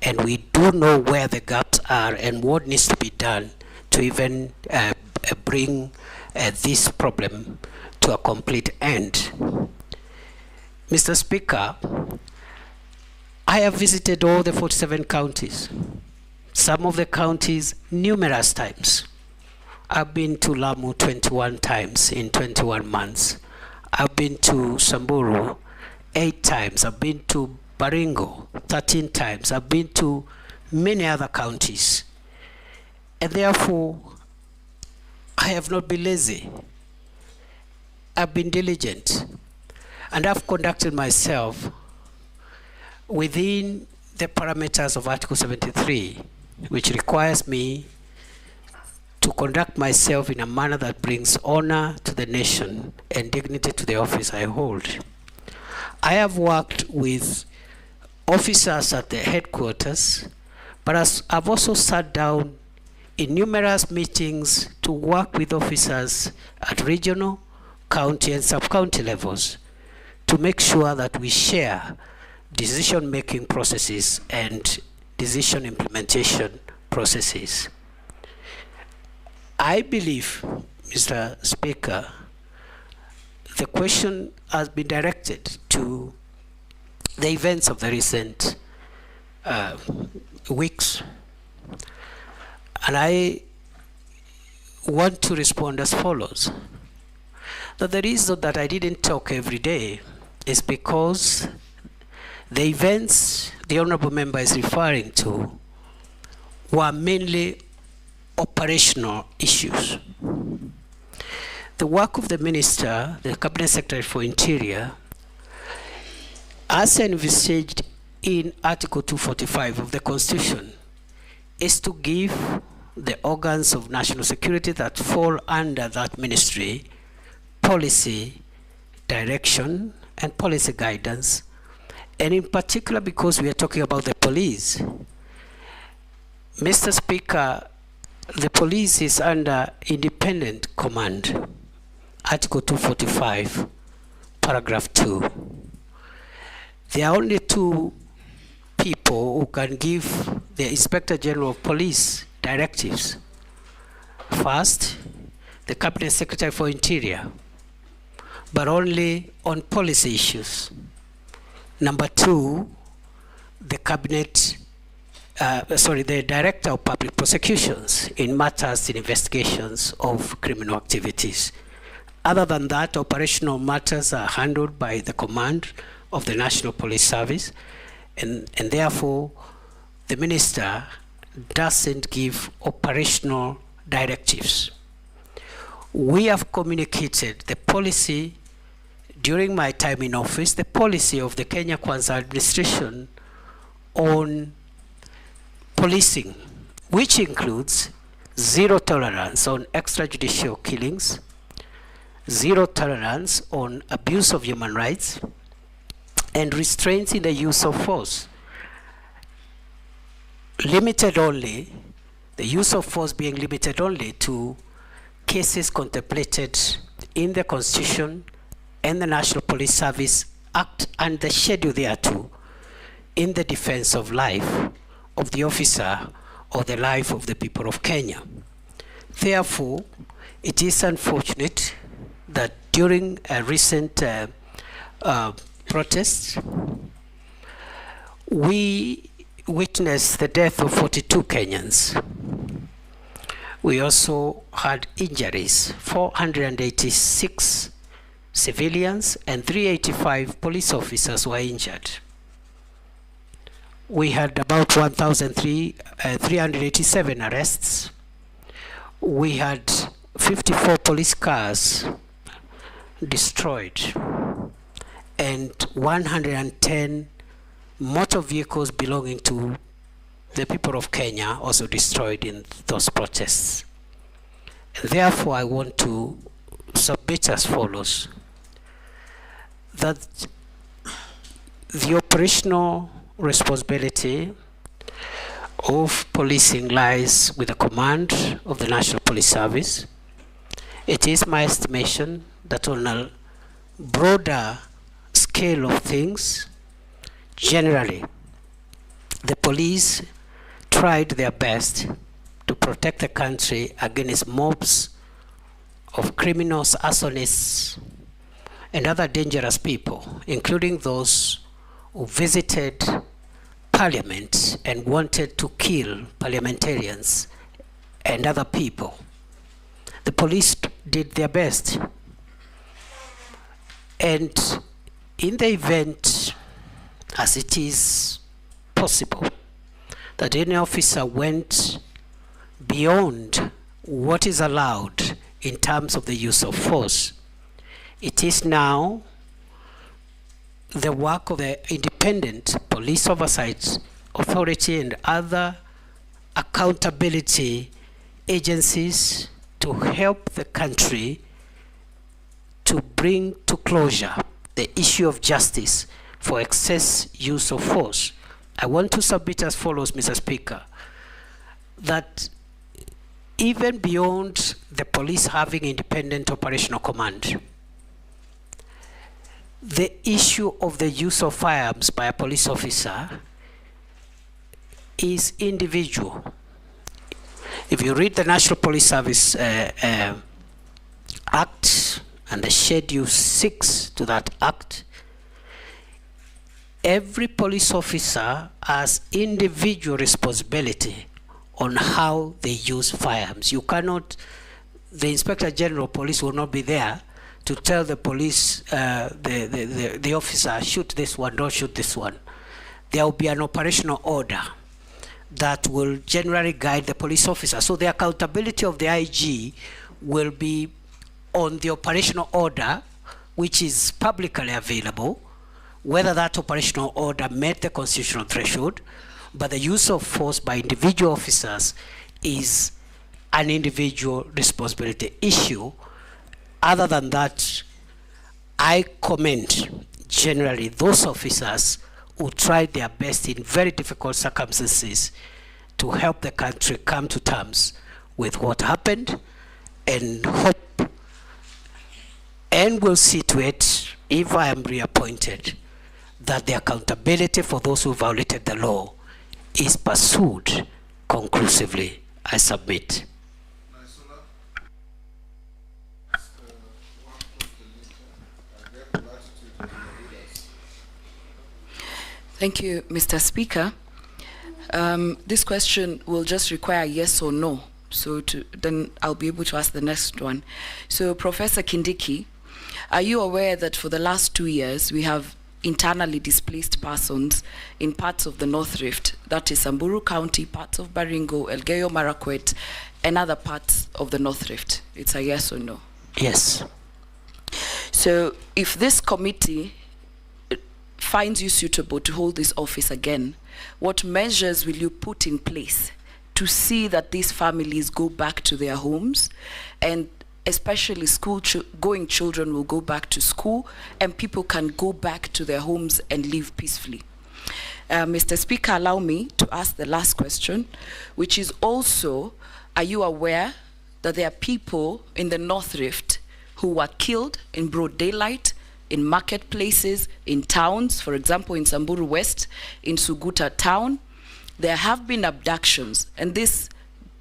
And we do know where the gaps are and what needs to be done to even bring this problem to a complete end. Mr. Speaker, I have visited all the 47 counties, some of the counties numerous times. I've been to Lamu 21 times in 21 months. I've been to Samburu 8 times. I've been to Baringo 13 times. I've been to many other counties. And therefore, I have not been lazy. I've been diligent. And I've conducted myself within the parameters of Article 73, which requires me to conduct myself in a manner that brings honor to the nation and dignity to the office I hold. I have worked with officers at the headquarters, but I've also sat down in numerous meetings to work with officers at regional, county, and sub-county levels to make sure that we share decision-making processes and decision implementation processes. I believe, Mr. Speaker, the question has been directed to the events of the recent weeks. And I want to respond as follows. That the reason that I didn't talk every day is because the events the Honorable Member is referring to were mainly operational issues. The work of the Minister, the Cabinet Secretary for Interior, as envisaged in Article 245 of the Constitution, is to give the organs of national security that fall under that ministry policy direction and policy guidance. And in particular, because we are talking about the police, Mr. Speaker, the police is under independent command, Article 245, paragraph 2. There are only two people who can give the Inspector General of Police directives. First, the Cabinet Secretary for Interior, but only on policy issues. Number two, the the Director of Public Prosecutions in matters in investigations of criminal activities. Other than that, operational matters are handled by the command of the National Police Service, and therefore the Minister doesn't give operational directives. We have communicated the policy during my time in office, the policy of the Kenya Kwanza administration on policing, which includes zero tolerance on extrajudicial killings, zero tolerance on abuse of human rights, and restraints in the use of force. Limited only, the use of force being limited only to cases contemplated in the Constitution and the National Police Service Act and the schedule thereto in the defense of life of the officer or the life of the people of Kenya. Therefore, it is unfortunate that during a recent protests, we witnessed the death of 42 Kenyans. We also had injuries, 486 civilians and 385 police officers were injured. We had about 1,387 arrests. We had 54 police cars destroyed and 110 motor vehicles belonging to the people of Kenya also destroyed in those protests. And therefore, I want to submit as follows: that the operational responsibility of policing lies with the command of the National Police Service. It is my estimation that on a broader scale of things, generally, the police tried their best to protect the country against mobs of criminals, arsonists, and other dangerous people, including those who visited parliament and wanted to kill parliamentarians and other people. The police did their best. And in the event, as it is possible, that any officer went beyond what is allowed in terms of the use of force, it is now the work of the independent police oversight authority and other accountability agencies to help the country to bring to closure the issue of justice for excess use of force. I want to submit as follows, Mr. Speaker, that even beyond the police having independent operational command, the issue of the use of firearms by a police officer is individual. If you read the National Police Service Act and the Schedule 6 to that Act, every police officer has individual responsibility on how they use firearms. You cannot, the Inspector General of Police will not be there to tell the police, the officer, shoot this one, don't shoot this one. There will be an operational order that will generally guide the police officer. So the accountability of the IG will be on the operational order, which is publicly available, whether that operational order met the constitutional threshold, but the use of force by individual officers is an individual responsibility issue. Other than that, I commend generally those officers who tried their best in very difficult circumstances to help the country come to terms with what happened, and hope and will see to it, if I am reappointed, that the accountability for those who violated the law is pursued conclusively. I submit. Thank you, Mr. Speaker. This question will just require yes or no. So then I'll be able to ask the next one. So Professor Kindiki, are you aware that for the last 2 years we have internally displaced persons in parts of the North Rift, that is Samburu County, parts of Baringo, Elgeyo Marakwet, and other parts of the North Rift? It's a yes or no? Yes. So if this committee finds you suitable to hold this office again, what measures will you put in place to see that these families go back to their homes, and especially going children will go back to school and people can go back to their homes and live peacefully? Mr. Speaker, allow me to ask the last question, which is also, are you aware that there are people in the North Rift who were killed in broad daylight, in marketplaces, in towns, for example, in Samburu West, in Suguta town? There have been abductions, and this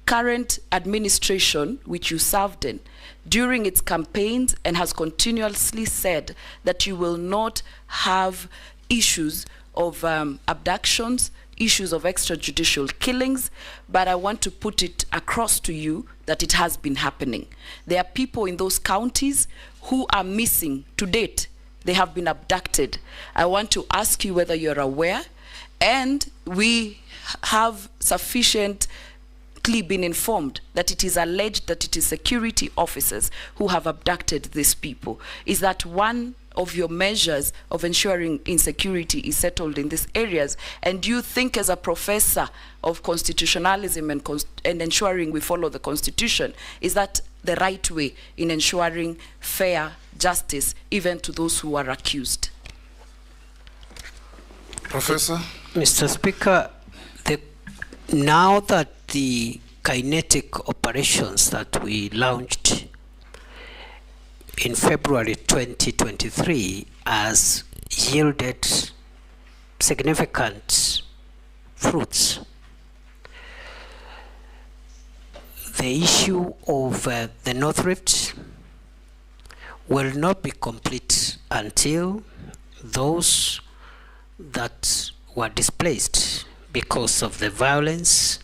current administration, which you served in, during its campaigns and has continuously said that you will not have issues of abductions, issues of extrajudicial killings, but I want to put it across to you that it has been happening. There are people in those counties who are missing to date. They have been abducted. I want to ask you whether you're aware, and we have sufficiently been informed that it is alleged that it is security officers who have abducted these people. Is that one of your measures of ensuring insecurity is settled in these areas? And do you think, as a professor of constitutionalism and ensuring we follow the Constitution, is that the right way in ensuring fair justice even to those who are accused? Professor? Mr. Speaker, now that the kinetic operations that we launched in February 2023 has yielded significant fruits, the issue of the North Rift will not be complete until those that were displaced because of the violence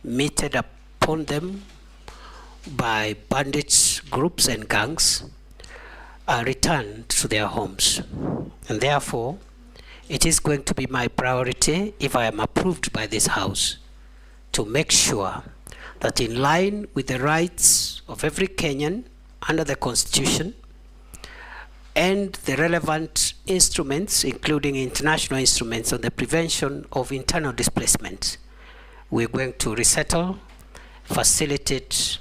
meted upon them by bandits, groups and gangs, are returned to their homes. And therefore, it is going to be my priority, if I am approved by this House, to make sure that in line with the rights of every Kenyan under the Constitution and the relevant instruments, including international instruments on the prevention of internal displacement, we're going to resettle, facilitate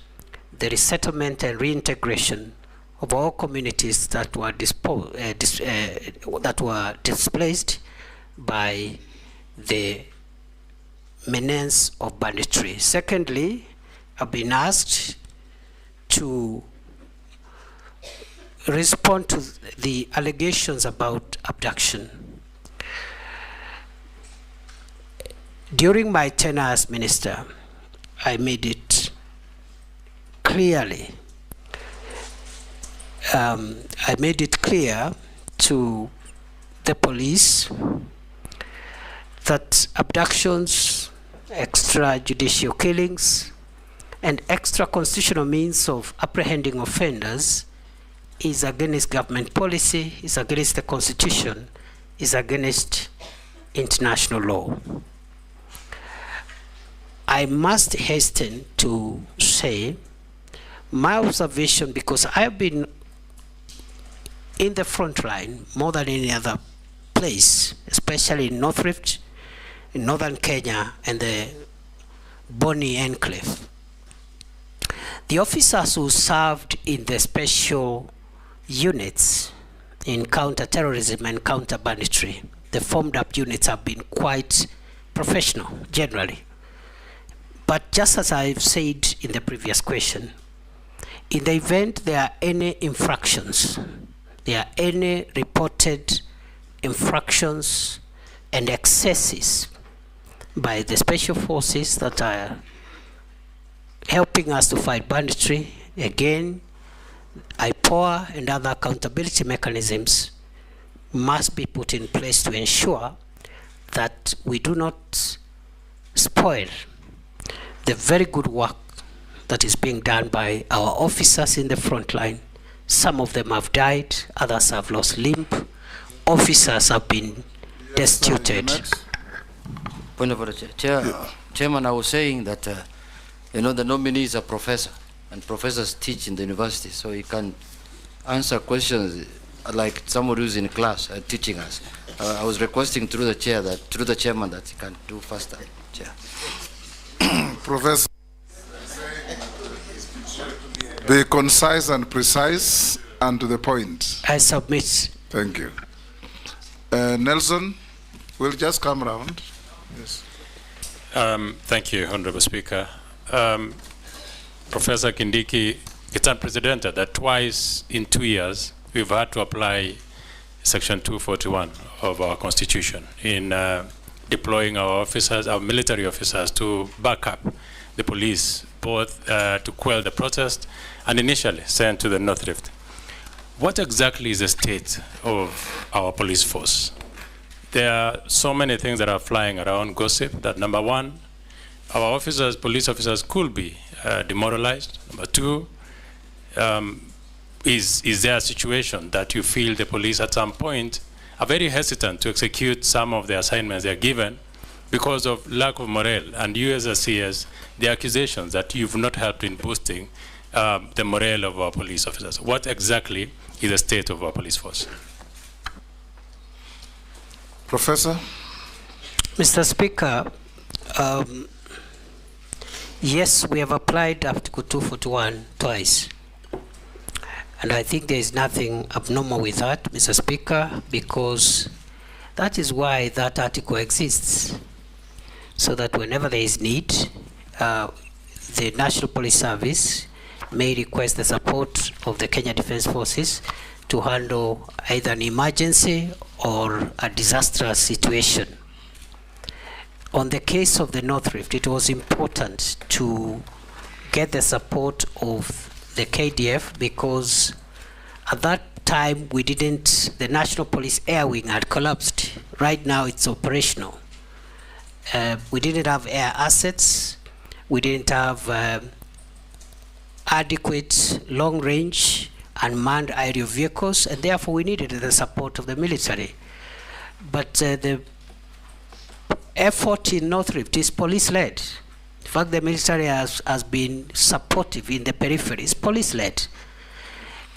the resettlement and reintegration of all communities that were displaced by the menace of banditry. Secondly, I've been asked to respond to the allegations about abduction. During my tenure as minister, I made it clearly clear to the police that abductions, extrajudicial killings, and extra-constitutional means of apprehending offenders is against government policy, is against the Constitution, is against international law. I must hasten to say my observation, because I've been in the front line more than any other place, especially in North Rift, in northern Kenya, and the Boni Enclave. The officers who served in the special units in counter-terrorism and counter-banditry, the formed-up units, have been quite professional, generally. But just as I've said in the previous question, in the event there are any infractions, there are any reported infractions and excesses by the special forces that are helping us to fight banditry, again, IPOA and other accountability mechanisms must be put in place to ensure that we do not spoil the very good work that is being done by our officers in the front line. Some of them have died, others have lost limb, officers have been destituted. Point of order, Chairman, I was saying that the nominee is a professor, and professors teach in the university, so he can answer questions like somebody who's in class teaching us. I was requesting through the chairman that he can do faster. Chair. Professor, be concise and precise and to the point. I submit. Thank you. Nelson, we'll just come around. Yes. Thank you, Honorable Speaker. Professor Kindiki, it's unprecedented that twice in 2 years we've had to apply Section 241 of our Constitution in deploying our officers, our military officers, to back up the police, both to quell the protest and initially sent to the North Rift. What exactly is the state of our police force? There are so many things that are flying around, gossip, that number one, our officers, police officers, could be demoralized. Number two, is there a situation that you feel the police at some point are very hesitant to execute some of the assignments they're given because of lack of morale? And you as a CS, the accusations that you've not helped in boosting the morale of our police officers. What exactly is the state of our police force? Professor? Mr. Speaker, yes, we have applied Article 241 twice. And I think there is nothing abnormal with that, Mr. Speaker, because that is why that article exists. So that whenever there is need, the National Police Service may request the support of the Kenya Defence Forces to handle either an emergency or a disastrous situation. On the case of the North Rift, it was important to get the support of the KDF because at that time the National Police Air Wing had collapsed. Right now it's operational. We didn't have air assets. We didn't have adequate long-range unmanned aerial vehicles, and therefore we needed the support of the military. But the effort in North Rift is police-led. In fact, the military has been supportive in the periphery. It's police-led.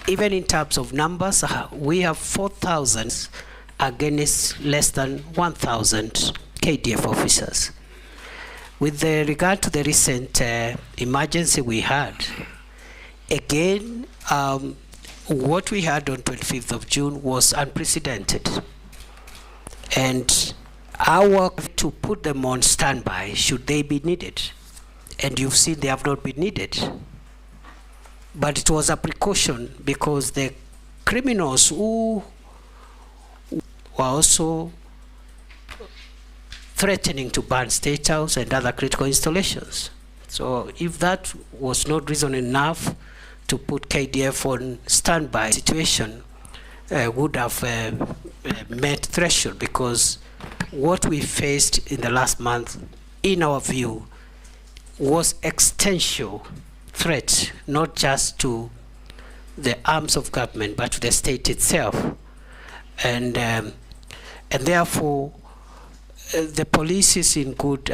Even in terms of numbers, we have 4,000 against less than 1,000 KDF officers. With regard to the recent emergency we had, again, what we had on 25th of June was unprecedented. And our to put them on standby should they be needed. And you've seen they have not been needed. But it was a precaution because the criminals who were also threatening to burn State House and other critical installations. So if that was not reason enough to put KDF on standby situation, would have met threshold, because what we faced in the last month, in our view, was existential threat, not just to the arms of government, but to the state itself. And therefore, the police is in good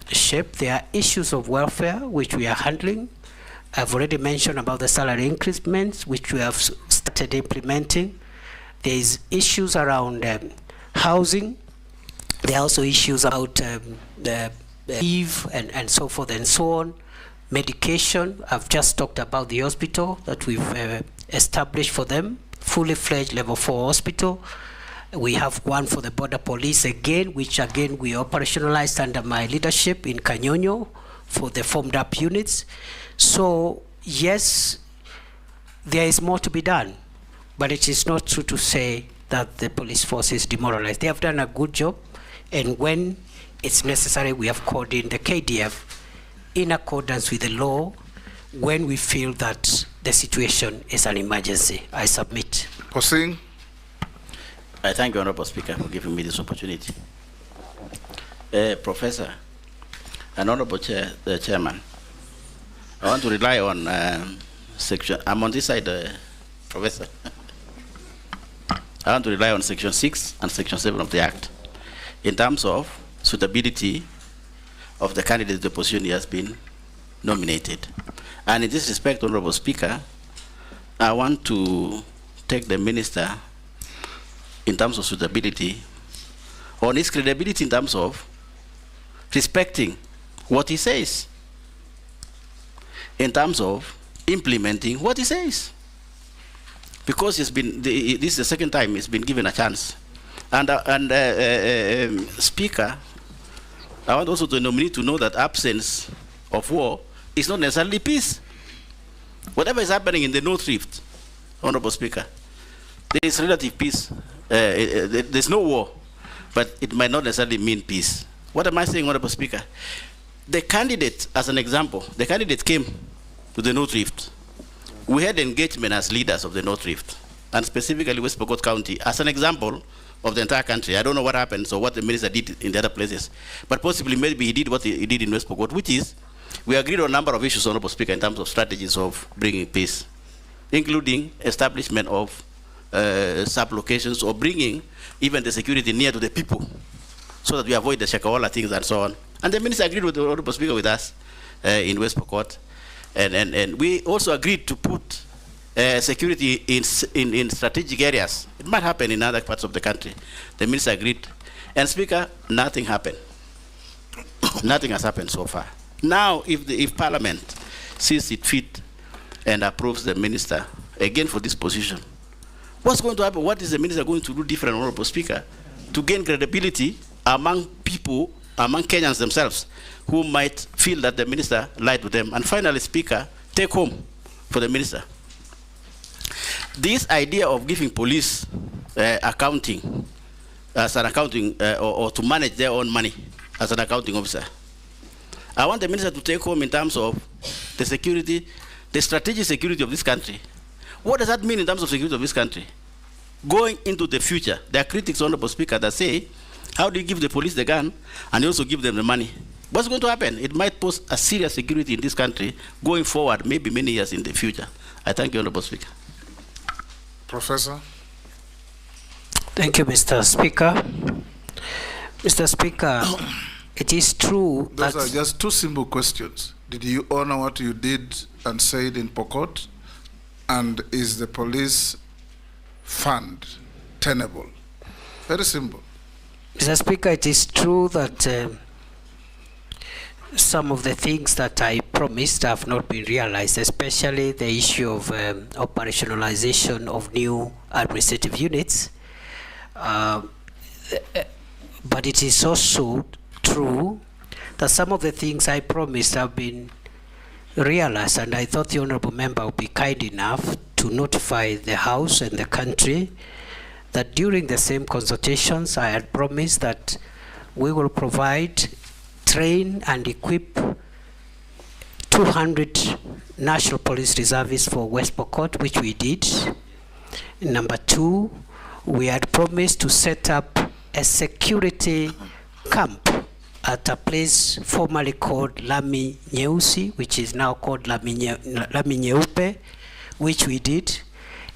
shape. There are issues of welfare, which we are handling. I've already mentioned about the salary increments, which we have started implementing. There is issues around housing. There are also issues about the leave and so forth and so on. Medication, I've just talked about the hospital that we've established for them, fully fledged level 4 hospital. We have one for the border police again, which again we operationalized under my leadership in Kanyonyo for the formed up units. So yes, there is more to be done, but it is not true to say that the police force is demoralized. They have done a good job, and when it's necessary, we have called in the KDF in accordance with the law when we feel that the situation is an emergency. I submit. Hosing. I thank you, Honorable Speaker, for giving me this opportunity. Professor and Honorable Chairman, I want to rely on section, I'm on this side, Professor. I want to rely on Section 6 and Section 7 of the Act in terms of suitability of the candidate to the position he has been nominated. And in this respect, Honorable Speaker, I want to take the Minister in terms of suitability on his credibility in terms of respecting what he says, in terms of implementing what he says. Because this is the second time he's been given a chance. And Speaker, I want also the nominee to know that absence of war is not necessarily peace. Whatever is happening in the North Rift, Honorable Speaker, there is relative peace. There's no war, but it might not necessarily mean peace. What am I saying, Honorable Speaker? The candidate, as an example, the candidate came to the North Rift. We had engagement as leaders of the North Rift, and specifically West Pokot County, as an example of the entire country. I don't know what happened, so what the minister did in the other places, but possibly maybe he did what he did in West Pokot, which is we agreed on a number of issues, Honorable Speaker, in terms of strategies of bringing peace, including establishment of sub-locations or bringing even the security near to the people so that we avoid the Shakaola things and so on. And the minister agreed with the Honorable Speaker with us in West Pokot. And we also agreed to put security in strategic areas. It might happen in other parts of the country. The minister agreed. And Speaker, nothing happened. Nothing has happened so far. Now, if Parliament sees it fit and approves the minister again for this position, what's going to happen? What is the minister going to do different, Honorable Speaker, to gain credibility among people, among Kenyans themselves, who might feel that the minister lied to them? And finally, Speaker, take home for the minister. This idea of giving police accounting as an accounting or to manage their own money as an accounting officer, I want the minister to take home in terms of the security, the strategic security of this country. What does that mean in terms of security of this country? Going into the future, there are critics, Honorable Speaker, that say How do you give the police the gun and you also give them the money? What's going to happen? It might pose a serious security in this country going forward, maybe many years in the future. I thank you, Honorable Speaker. Professor. Thank you, Mr. Speaker. Mr. Speaker, it is true Those that... are just two simple questions. Did you honor what you did and said in Pokot? And is the police fund tenable? Very simple. Mr. Speaker, it is true that some of the things that I promised have not been realized, especially the issue of operationalization of new administrative units. But it is also true that some of the things I promised have been realized, and I thought the honorable member would be kind enough to notify the House and the country that during the same consultations I had promised that we will provide, train and equip 200 National Police Reservists for West Pokot, which we did. Number two, we had promised to set up a security camp at a place formerly called Lami Nyeusi, which is now called Lami Nyeupe, which we did,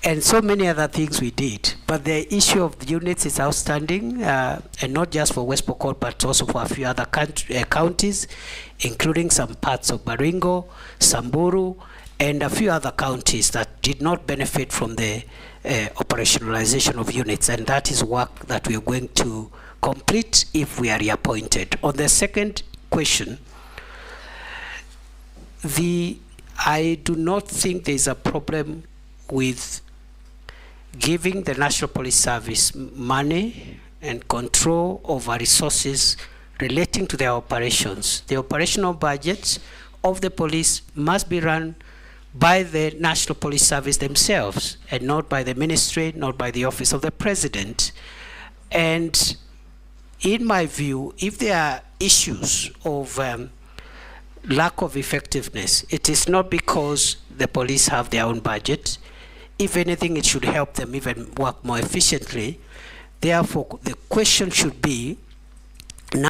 and so many other things we did. But the issue of the units is outstanding, and not just for West Pokot, but also for a few other counties, including some parts of Baringo, Samburu, and a few other counties that did not benefit from the operationalization of units, and that is work that we are going to complete if we are reappointed. On the second question, I do not think there is a problem with giving the National Police Service money and control over resources relating to their operations. The operational budgets of the police must be run by the National Police Service themselves, and not by the ministry, not by the Office of the President. And in my view, if there are issues of lack of effectiveness, it is not because the police have their own budget. If anything, it should help them even work more efficiently. Therefore, the question should be,